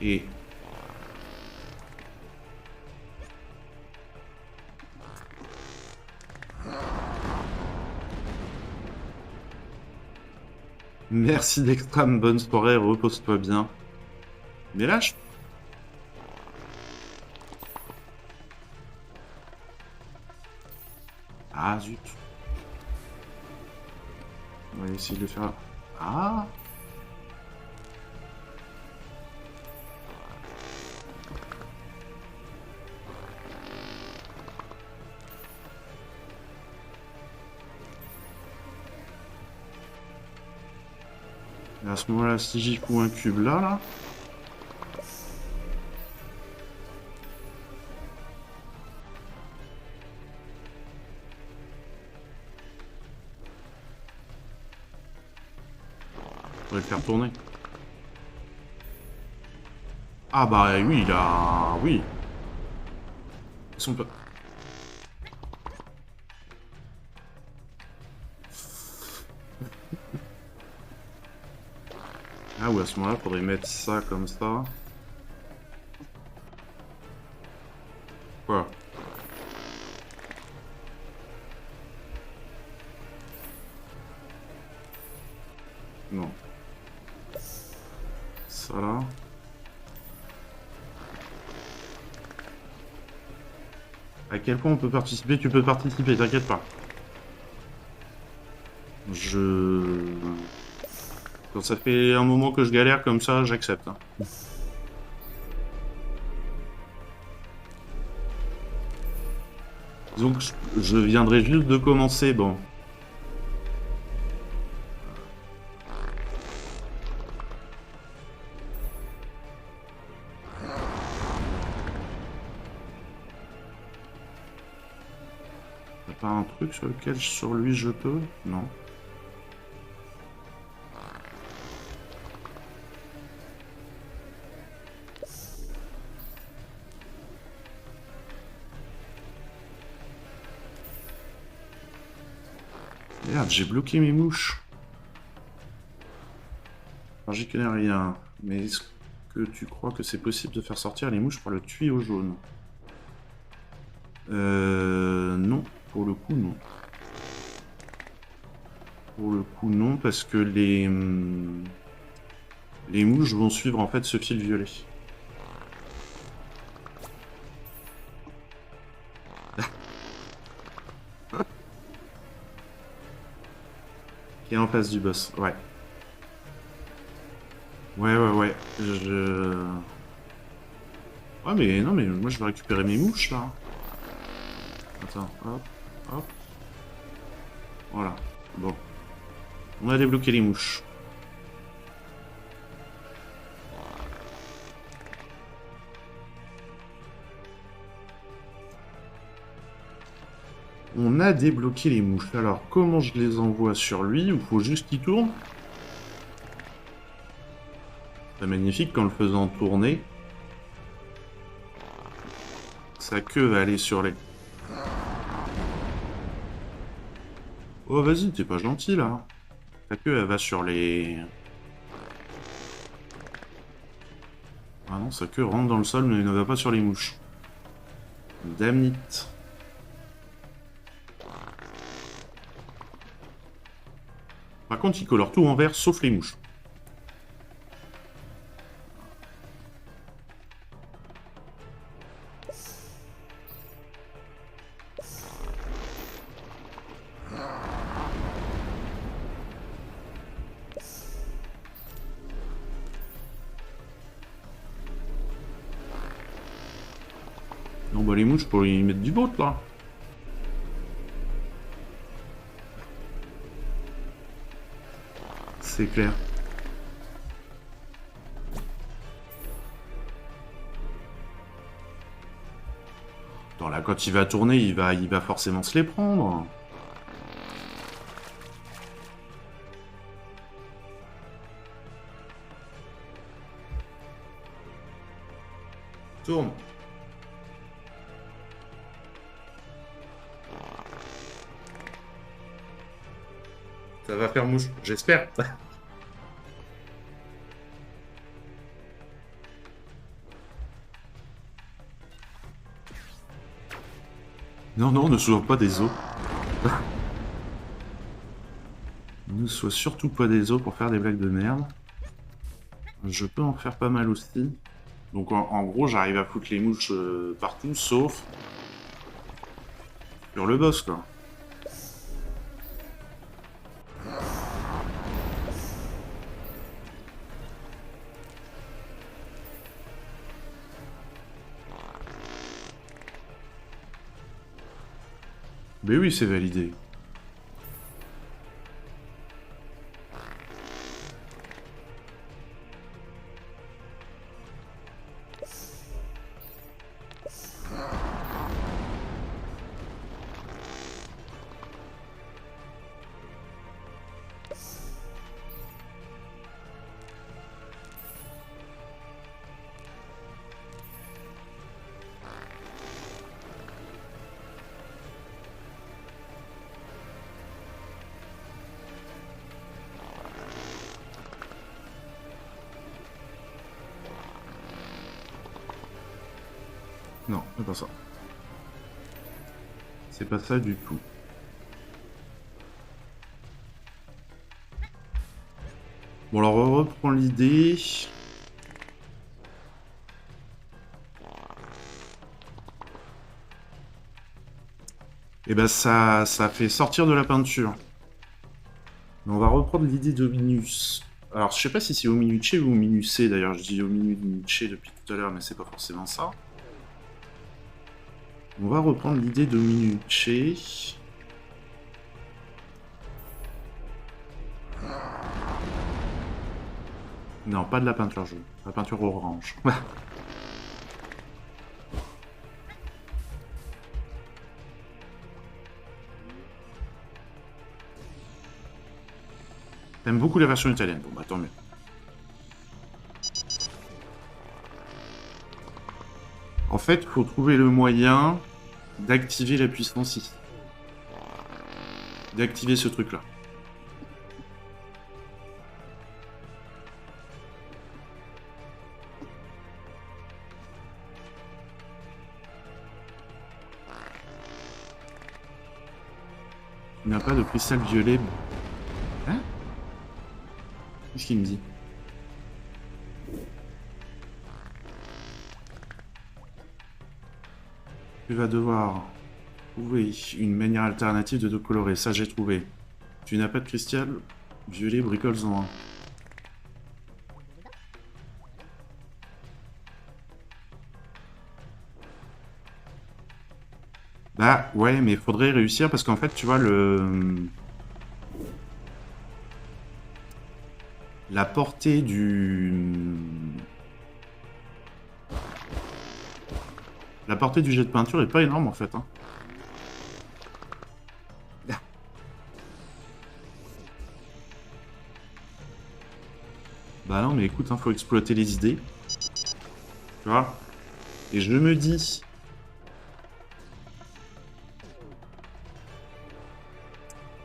Et... Merci d'extrême bonne soirée, repose-toi bien. Mais là, je... Ah, zut. On va essayer de le faire... Ah. Et à ce moment-là, si j'y fous un cube là... On va le faire tourner. Ah bah oui, là... Oui. Ils sont pas... Ah ouais, à ce moment-là, faudrait mettre ça comme ça. Quoi? Non. Ça là. À quel point on peut participer? Tu peux participer, t'inquiète pas. Quand ça fait un moment que je galère comme ça, j'accepte. Hein. Donc je viendrai juste de commencer, bon. Y'a pas un truc sur lequel, sur lui, je peux? Non. Merde, j'ai bloqué mes mouches. Alors j'y connais rien. Mais est-ce que tu crois que c'est possible de faire sortir les mouches par le tuyau jaune? Non. Pour le coup, non. Pour le coup, non, parce que les mouches vont suivre en fait ce fil violet. Qui est en face du boss, ouais. Ouais. Ouais, mais non, mais moi je vais récupérer mes mouches là. Attends, hop, hop. Voilà. Bon. On a débloqué les mouches. On a débloqué les mouches. Alors, comment je les envoie sur lui? Il faut juste qu'il tourne. C'est magnifique qu'en le faisant tourner, sa queue va aller sur les... Oh, vas-y, t'es pas gentil, là. Ta queue, elle va sur les... Ah non, sa queue rentre dans le sol, mais elle ne va pas sur les mouches. Damn it. Par contre, il colore tout en vert, sauf les mouches. Non, bah les mouches, pour y mettre du bot, là. C'est clair. Attends, là, quand il va tourner, il va forcément se les prendre. Tourne. Ça va faire mouche, j'espère. Non, non, ne sois pas des os. Ne sois surtout pas des os pour faire des blagues de merde. Je peux en faire pas mal aussi. Donc en gros, j'arrive à foutre les mouches partout, sauf sur le boss, quoi. Mais oui, c'est validé. Non, c'est pas ça. C'est pas ça du tout. Bon, alors on reprend l'idée. Et ben ça fait sortir de la peinture. Mais on va reprendre l'idée d'Ominus. Alors je sais pas si c'est Ominucce ou Ominucé d'ailleurs, je dis Ominucce depuis tout à l'heure, mais c'est pas forcément ça. On va reprendre l'idée d'Ominucce. Non, pas de la peinture jaune, la peinture orange. T'aimes beaucoup les versions italiennes, bon bah tant mieux. En fait, faut trouver le moyen d'activer la puissance ici. D'activer ce truc-là. Il n'y a pas de cristal violet. Hein? Qu'est-ce qu'il me dit? Tu vas devoir trouver une manière alternative de te colorer. Ça, j'ai trouvé. Tu n'as pas de cristal violet, bricole-en un. Bah ouais, mais il faudrait réussir parce qu'en fait, tu vois, la portée La portée du jet de peinture est pas énorme en fait. Hein. Bah non, mais écoute, faut exploiter les idées. Tu vois? Et je me dis...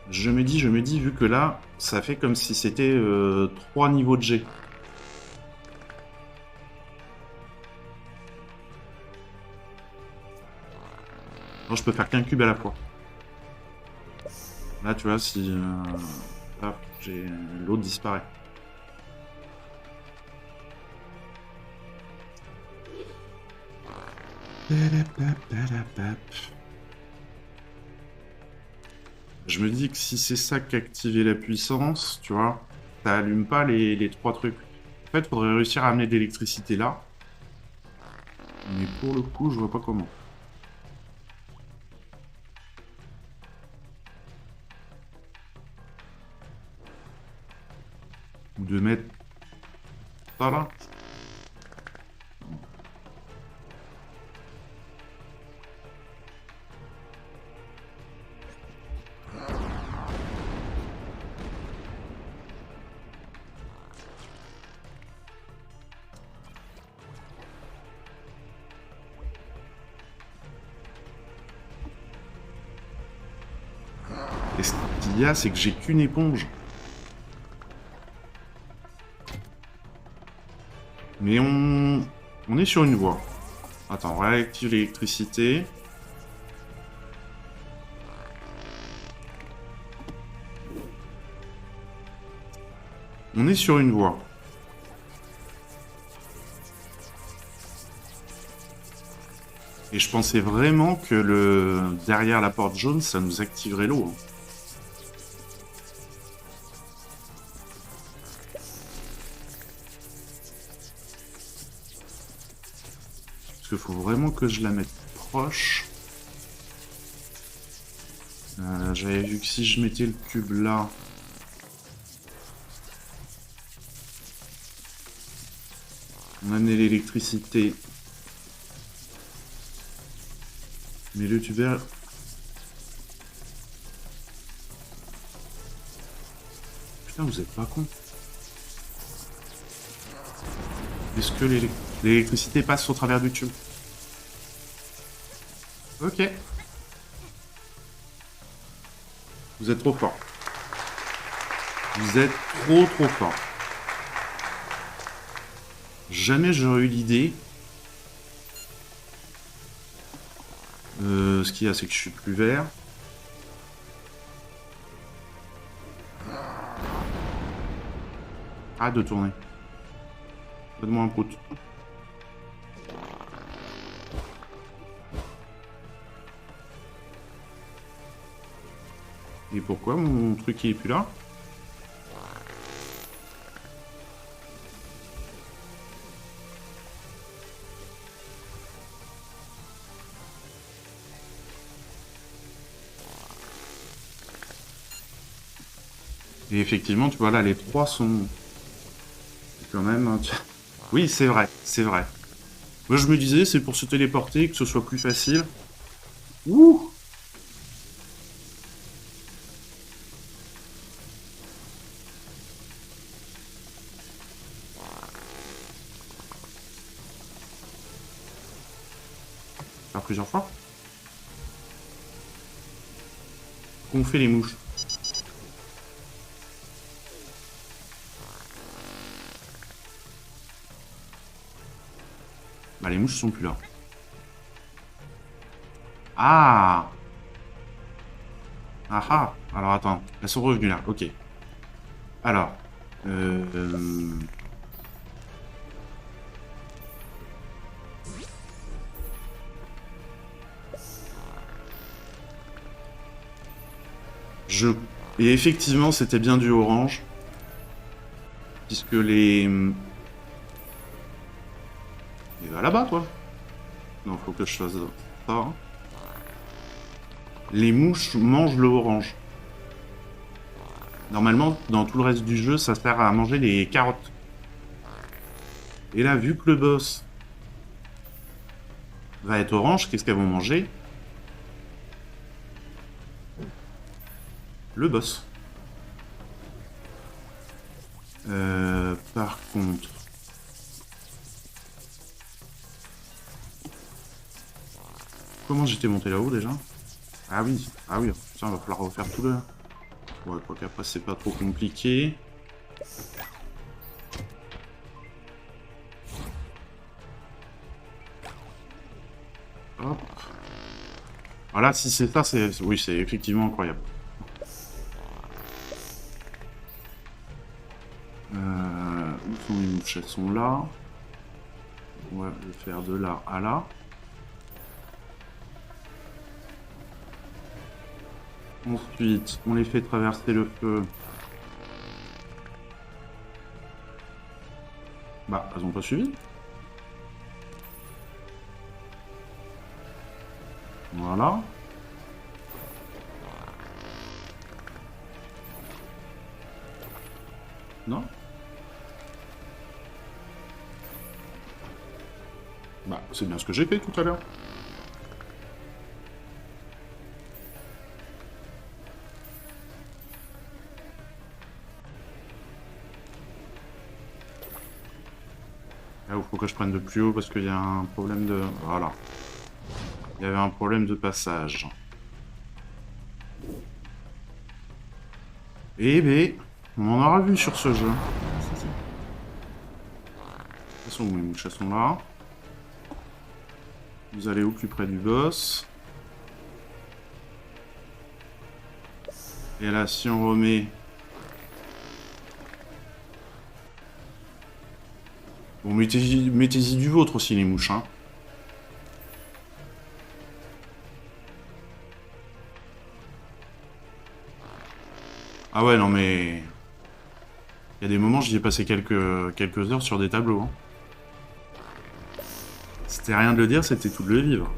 Je me dis, vu que là, ça fait comme si c'était 3 niveaux de G. Non, je peux faire qu'un cube à la fois. Là, tu vois, si... l'autre disparaît. Je me dis que si c'est ça qui activait la puissance, tu vois, ça allume pas les 3 trucs. En fait, il faudrait réussir à amener de l'électricité là. Mais pour le coup, je vois pas comment. Ou de mettre ça là. Et ce qu'il y a, c'est que j'ai qu'une éponge. Mais on est sur une voie. Attends, on réactive l'électricité. On est sur une voie. Et je pensais vraiment que derrière la porte jaune, ça nous activerait l'eau. Parce qu'il faut vraiment que je la mette proche. J'avais vu que si je mettais le cube là... On amenait l'électricité. Mais le tubère... Putain, vous êtes pas con. Est-ce que l'électricité passe au travers du tube? Ok. Vous êtes trop fort. Vous êtes trop fort. Jamais j'aurais eu l'idée. Ce qu'il y a, c'est que je suis plus vert. Arrête de tourner. Donne-moi un prout. Et pourquoi mon truc il est plus là? Et effectivement, tu vois là, les trois sont... quand même... Oui, c'est vrai, c'est vrai. Moi, je me disais, c'est pour se téléporter, que ce soit plus facile. Ouh! Faire plusieurs fois. Qu'on fait les mouches. Bah, les mouches sont plus là. Ah! Ah ah! Alors, attends. Elles sont revenues là. Ok. Alors. Et effectivement, c'était bien du orange. Puisque les... Il va là-bas, toi. Non, faut que je fasse ça. Hein. Les mouches mangent le orange. Normalement, dans tout le reste du jeu, ça sert à manger les carottes. Et là, vu que le boss va être orange, qu'est-ce qu'elles vont manger? Le boss. Par contre... Comment j'étais monté là-haut déjà? Ah oui, putain, va falloir refaire tout le... Ouais, quoi qu'après c'est pas trop compliqué. Hop. Voilà, si c'est ça, c'est... Oui, c'est effectivement incroyable. Où sont les mouches? Elles sont là. On va le faire de là à là. Ensuite, on les fait traverser le feu. Bah, elles ont pas suivi. Voilà. Non. Bah, c'est bien ce que j'ai fait tout à l'heure. Là où il faut que je prenne de plus haut parce qu'il y a un problème de... Voilà. Il y avait un problème de passage. Eh ben, on en aura vu sur ce jeu. Elles sont où mes mouches? Elles sont là. Vous allez au plus près du boss. Et là, si on remet... Bon, mettez-y du vôtre aussi, les mouches, hein. Ah ouais, non mais... Il y a des moments, j'y ai passé quelques heures sur des tableaux, hein. C'était rien de le dire, c'était tout de le vivre.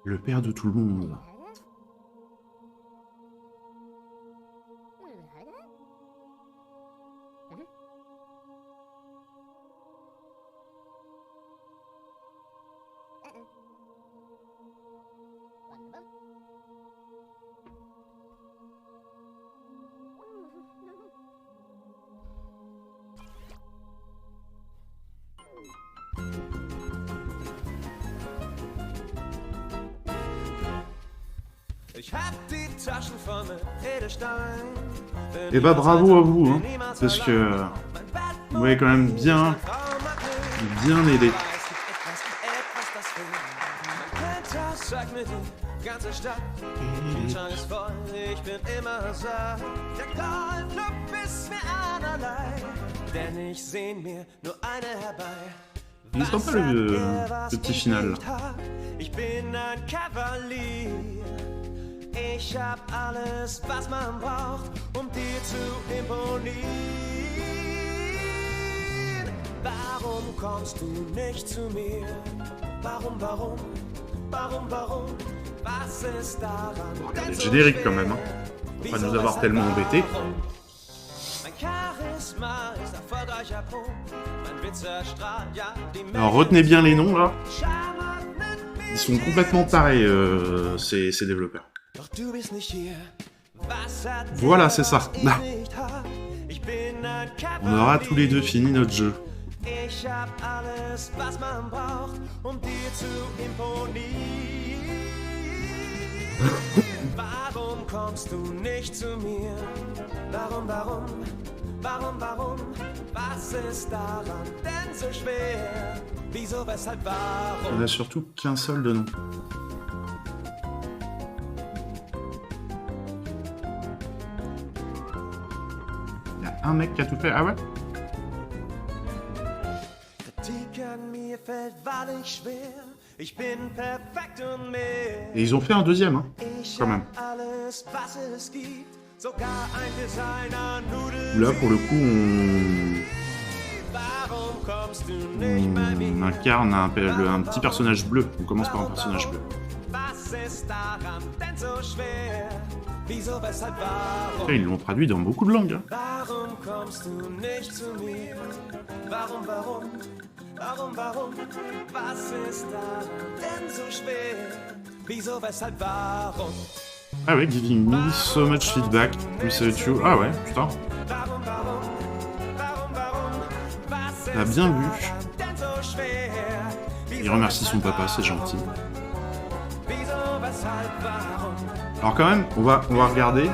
Le père de tout le monde. Et bah bravo à vous, hein, parce que vous m'avez quand même bien aidé. Il ne sera pas le petit final. Ich hab alles, was man braucht, dir zu imponieren. Warum kommst du nicht zu mir? Warum? Was ist daran? Regardez le générique quand même, hein. Faut pas nous avoir tellement embêtés. Alors retenez bien les noms là. Ils sont complètement tarés, ces développeurs. Voilà, c'est ça. On aura tous les deux fini notre jeu. Warum kommst du nicht zu mir? Warum? Was ist daran denn so schwer? Wieso, weshalb, warum? On a surtout qu'un seul de nom. Il y a un mec qui a tout fait. Ah ouais? Et ils ont fait un deuxième, hein, quand même. Là, pour le coup, on incarne un petit personnage bleu. On commence par un personnage bleu. Et ils l'ont traduit dans beaucoup de langues. Hein. kommst du nicht zu mir? Warum, was ist daran denn so schwer? Wieso, weshalb, warum? Ah ouais, giving me so much feedback. Appreciate you. Ah ouais, putain. T'as bien vu. Il remercie son papa, c'est gentil. Alors quand même, on va regarder.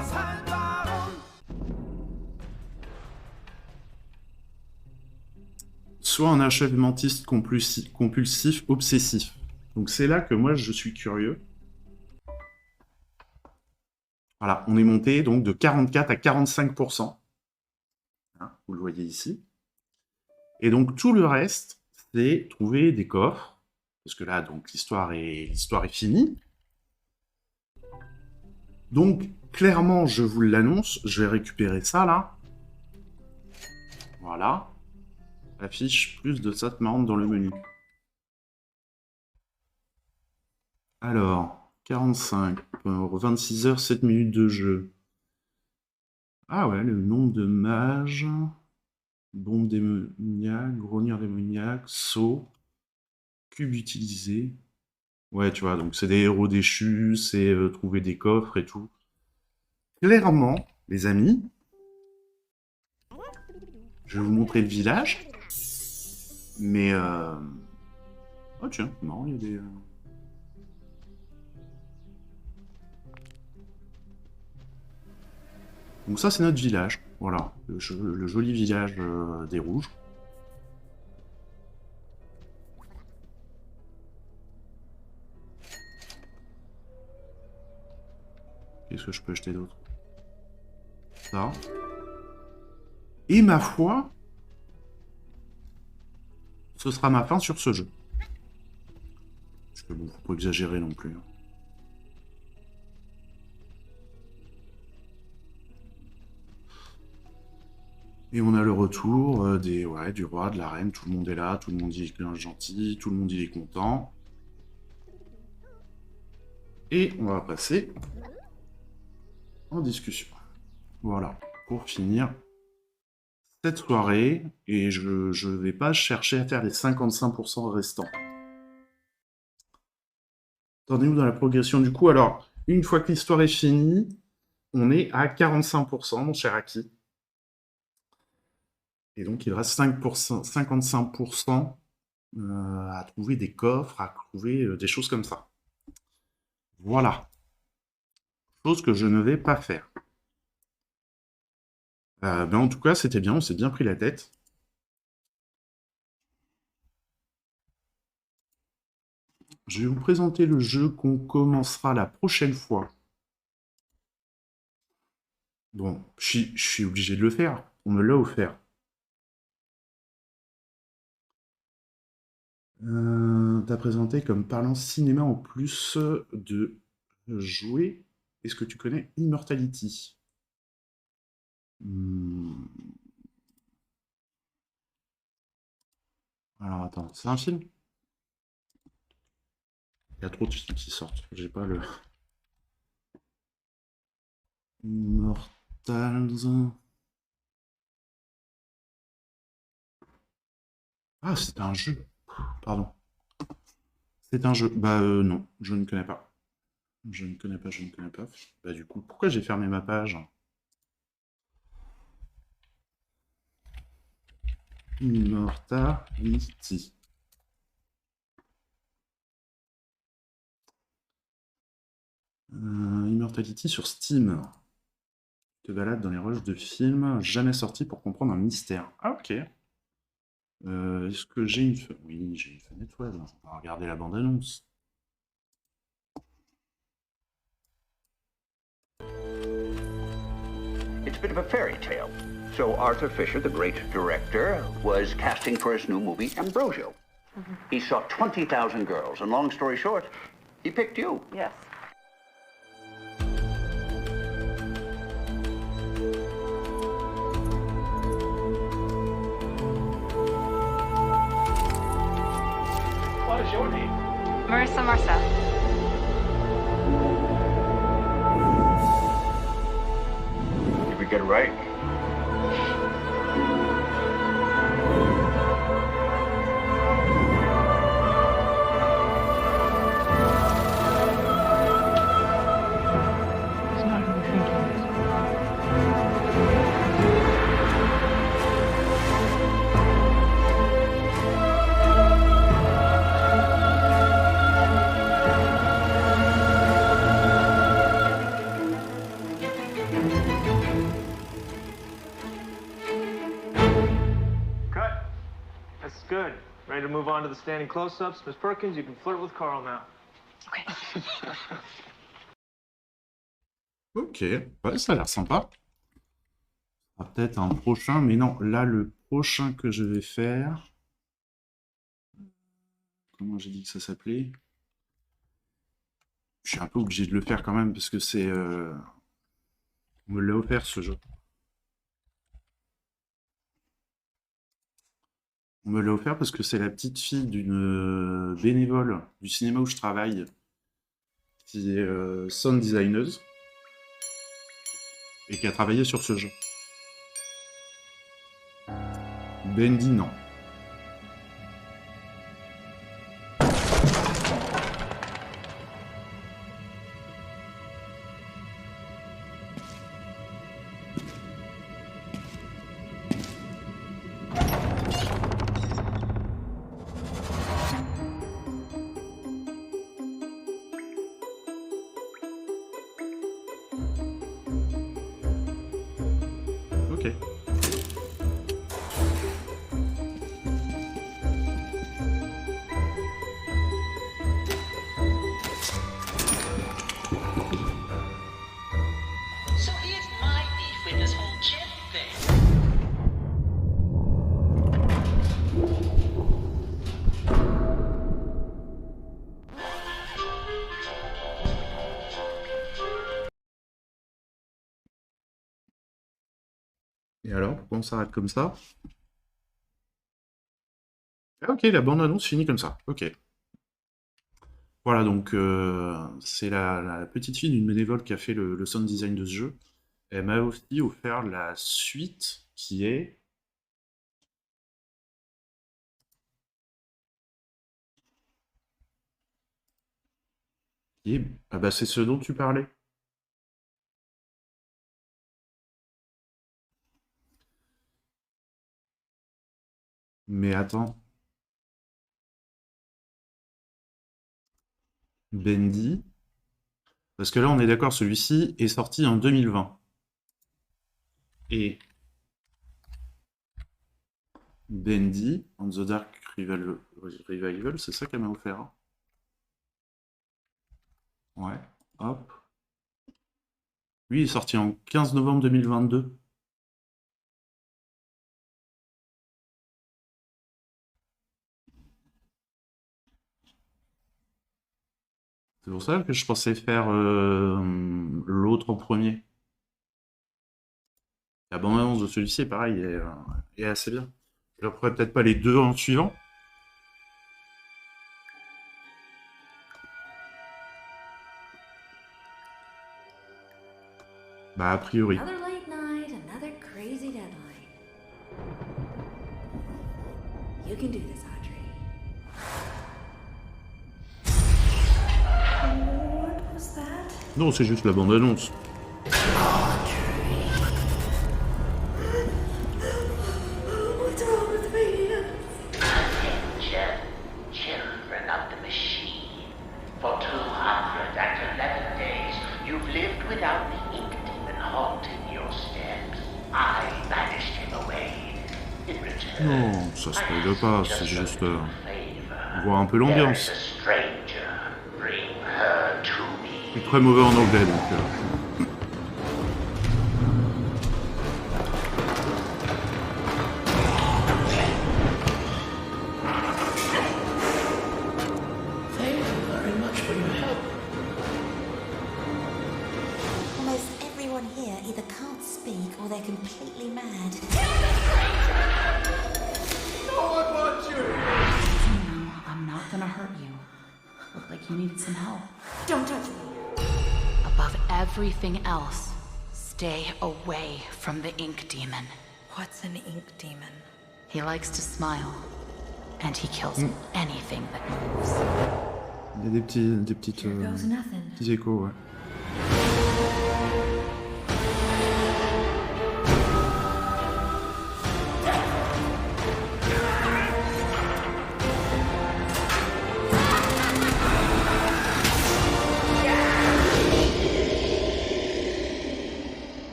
Soit un achevementiste compulsif, obsessif. Donc c'est là que moi je suis curieux. Voilà, on est monté donc de 44 à 45%. Hein, vous le voyez ici. Et donc tout le reste, c'est trouver des coffres. Parce que là, donc l'histoire est finie. Donc, clairement, je vous l'annonce, je vais récupérer ça, là. Voilà. Affiche plus de ça marrante dans le menu. Alors, 45, 26 heures, 7 minutes de jeu. Ah ouais, le nombre de mages, bombe démoniaque, grognon démoniaque, saut, cube utilisé. Ouais, tu vois, donc c'est des héros déchus, c'est trouver des coffres et tout. Clairement, les amis, je vais vous montrer le village. Mais oh tiens, non, il y a des... Donc ça, c'est notre village. Voilà, le joli village des Rouges. Qu'est-ce que je peux acheter d'autre? Ça. Et ma foi, ce sera ma fin sur ce jeu. Parce que bon, faut pas exagérer non plus. Et on a le retour du roi, de la reine, tout le monde est là, tout le monde est gentil, tout le monde il est content. Et on va passer en discussion. Voilà, pour finir cette soirée, et je vais pas chercher à faire les 55% restants. Attendez-nous dans la progression du coup. Alors, une fois que l'histoire est finie, on est à 45%, mon cher Aki. Et donc, il reste 55% à trouver des coffres, à trouver des choses comme ça. Voilà. Chose que je ne vais pas faire. Ben en tout cas, c'était bien, on s'est bien pris la tête. Je vais vous présenter le jeu qu'on commencera la prochaine fois. Bon, je suis obligé de le faire. On me l'a offert. T'as présenté comme parlant cinéma en plus de jouer. Est-ce que tu connais Immortality? Alors attends, c'est un film? Il y a trop de films qui sortent. J'ai pas le... Immortals... Ah, c'est un jeu. Pardon. C'est un jeu. Bah non, je ne connais pas. Je ne connais pas. Bah du coup, pourquoi j'ai fermé ma page? Immortality. Immortality sur Steam. Te balade dans les rushs de films jamais sortis pour comprendre un mystère. Ah ok. Est-ce que j'ai une fenêtre? Oui, j'ai une fenêtre web. On va regarder la bande-annonce. It's a bit of a fairy tale. So Arthur Fisher, the great director, was casting for his new movie, Ambrosio. He saw 20,000 girls, and long story short, he picked you. Yes. What is your name? Marissa Marcel. Did we get it right? Good. Ready to move on to the standing close-ups? Miss Perkins, you can flirt with Carl now. Ok, ouais, ça a l'air sympa. Ah, peut-être un prochain, mais non, là, le prochain que je vais faire... Comment j'ai dit que ça s'appelait? Je suis un peu obligé de le faire quand même, parce que c'est... On me l'a offert, ce jeu. On me l'a offert parce que c'est la petite fille d'une bénévole du cinéma où je travaille, qui est sound designer, et qui a travaillé sur ce jeu. Bendy, non. Ok. So here's my beef with this whole chip thing. Et alors, pourquoi on s'arrête comme ça? Ah ok, la bande-annonce finit comme ça. Ok. Voilà, donc c'est la petite fille d'une bénévole qui a fait le sound design de ce jeu. Elle m'a aussi offert la suite qui est... Ah bah c'est ce dont tu parlais. Mais attends. Bendy. Parce que là, on est d'accord, celui-ci est sorti en 2020. Et Bendy, On the Dark Revival, c'est ça qu'elle m'a offert. Hein. Ouais, hop. Lui, il est sorti en 15 novembre 2022. C'est pour ça que je pensais faire l'autre en premier. La bande-annonce de celui-ci est pareil, est assez bien. Je ne referai peut-être pas les deux en suivant. Bah, a priori. Another late night, another crazy deadline. You can do this, Audrey. What was that? Non, c'est juste la bande-annonce. What's wrong with me? Attention, children of the machine. For 211 days, you've lived without the ink demon haunting your steps. I banished him away. In return, Non, ça spoil pas, c'est juste favor. voir un peu l'ambiance. There is a stranger. Bring her to Je suis me. très mauvais en anglais, donc... Thank you very much for your help. Almost everyone here either can't speak or they're completely mad. I'm not gonna hurt you. Looked like you needed some help. Don't touch me. Above everything else, stay away from the ink demon. What's an ink demon? He likes to smile, and he kills anything that moves. Il y a des petites Here goes nothing. petits échos, ouais.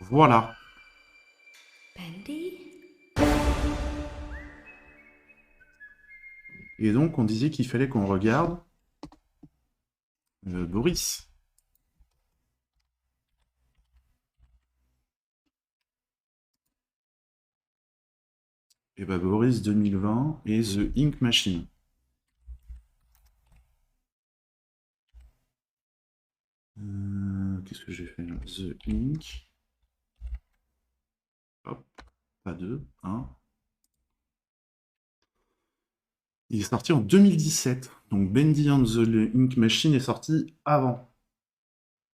Voilà. Bendy? Et donc, on disait qu'il fallait qu'on regarde Boris. Et bah Boris 2020 et The Ink Machine. Qu'est-ce que j'ai fait là? The Ink. Hop, pas deux, un. Il est sorti en 2017. Donc Bendy and the Ink Machine est sorti avant.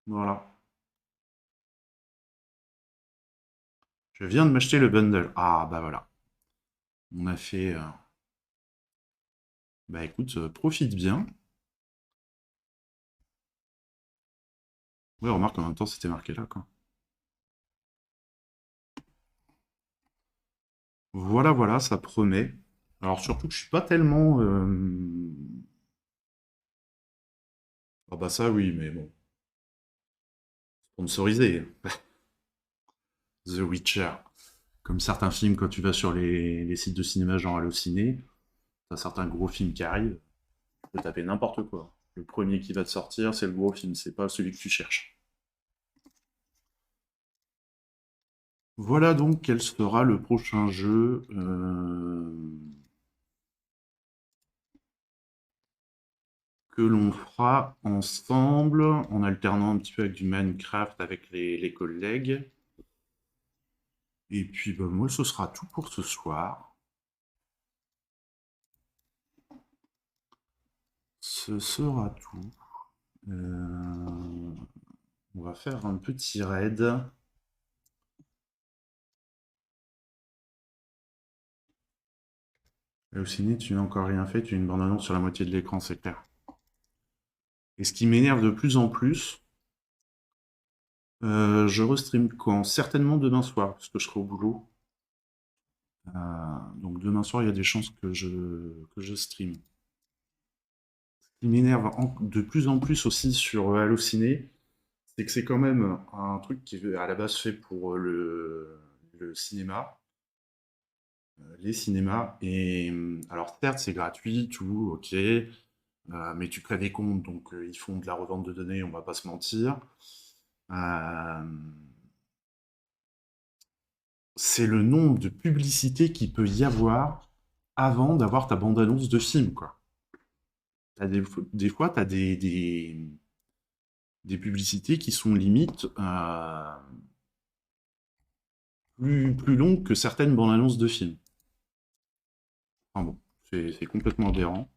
Voilà. Je viens de m'acheter le bundle. Ah bah voilà. On a fait... Bah écoute, profite bien. Ouais, remarque en même temps c'était marqué là, quoi. Voilà, voilà, ça promet. Alors surtout que je suis pas tellement... Ah bah ça oui, mais bon. Sponsorisé. The Witcher. Comme certains films, quand tu vas sur les sites de cinéma genre Allociné, t'as certains gros films qui arrivent, tu peux taper n'importe quoi. Le premier qui va te sortir, c'est le gros film, c'est pas celui que tu cherches. Voilà donc quel sera le prochain jeu. Que l'on fera ensemble, en alternant un petit peu avec du Minecraft avec les collègues. Et puis bah, moi, ce sera tout pour ce soir. Ce sera tout. On va faire un petit raid. Allociné, tu n'as encore rien fait, tu as une bande-annonce sur la moitié de l'écran, c'est clair. Et ce qui m'énerve de plus en plus, je restream quand? Certainement demain soir, parce que je serai au boulot. Donc demain soir, il y a des chances que je stream. Ce qui m'énerve de plus en plus aussi sur Allociné, c'est que c'est quand même un truc qui est à la base fait pour le cinéma, les cinémas. Et alors certes, c'est gratuit, tout, ok, mais tu crées des comptes, donc ils font de la revente de données, on va pas se mentir. C'est le nombre de publicités qu'il peut y avoir avant d'avoir ta bande-annonce de film, quoi. Des fois, tu as des publicités qui sont limite plus longues que certaines bandes-annonces de films. Enfin bon, c'est complètement aberrant.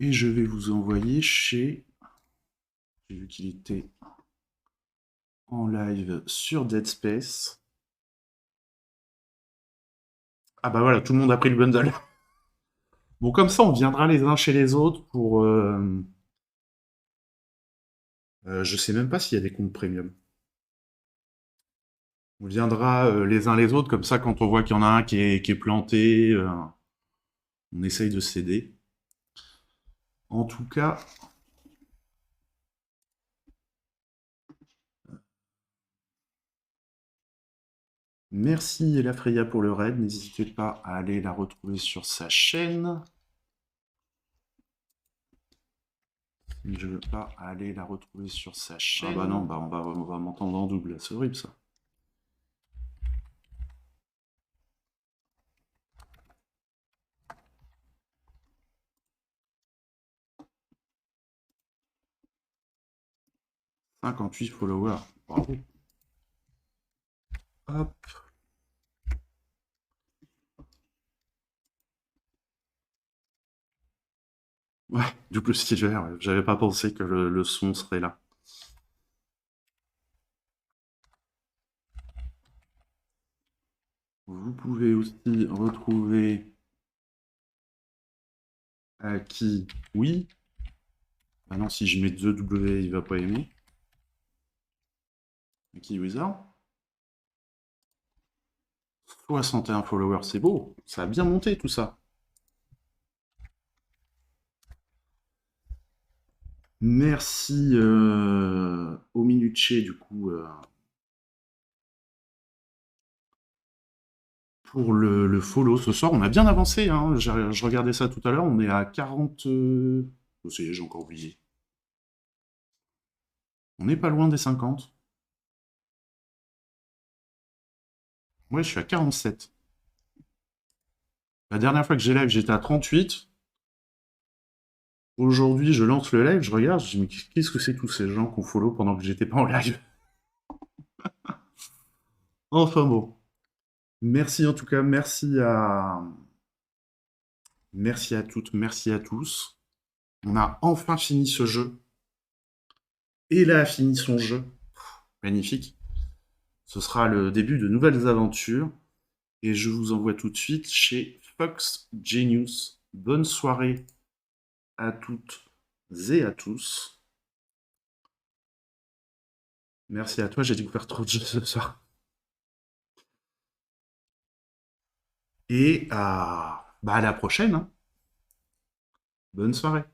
Et je vais vous envoyer chez... J'ai vu qu'il était en live sur Dead Space. Ah bah voilà, tout le monde a pris le bundle. Bon, comme ça, on viendra les uns chez les autres pour... je sais même pas s'il y a des comptes premium. On viendra les uns les autres, comme ça, quand on voit qu'il y en a un qui est planté, on essaye de s'aider. En tout cas... Merci Ella Freya pour le raid, n'hésitez pas à aller la retrouver sur sa chaîne. Je veux pas aller la retrouver sur sa chaîne. Ah bah non, bah on va m'entendre en double, c'est horrible ça. « 58 followers, bravo. » Hop. Ouais, double silver, j'avais pas pensé que le son serait là. Vous pouvez aussi retrouver Aki. Oui. Ah non, si je mets The W, il va pas aimer. Aki Wizard. 61 followers, c'est beau. Ça a bien monté tout ça. Merci au Minucce, du coup, pour le follow ce soir. On a bien avancé, hein. Je regardais ça tout à l'heure, on est à 40... Oh, ça y est, j'ai encore oublié. On n'est pas loin des 50. Ouais, je suis à 47. La dernière fois que j'ai live, j'étais à 38. Aujourd'hui, je lance le live, je regarde, je dis, mais qu'est-ce que c'est tous ces gens qu'on follow pendant que j'étais pas en live? Enfin bon. Merci en tout cas, merci à toutes, merci à tous. On a enfin fini ce jeu. Et là a fini son jeu. Magnifique. Ce sera le début de nouvelles aventures. Et je vous envoie tout de suite chez Fox Genius. Bonne soirée à toutes et à tous. Merci à toi, j'ai découvert trop de jeux ce soir. Et à la prochaine, hein. Bonne soirée.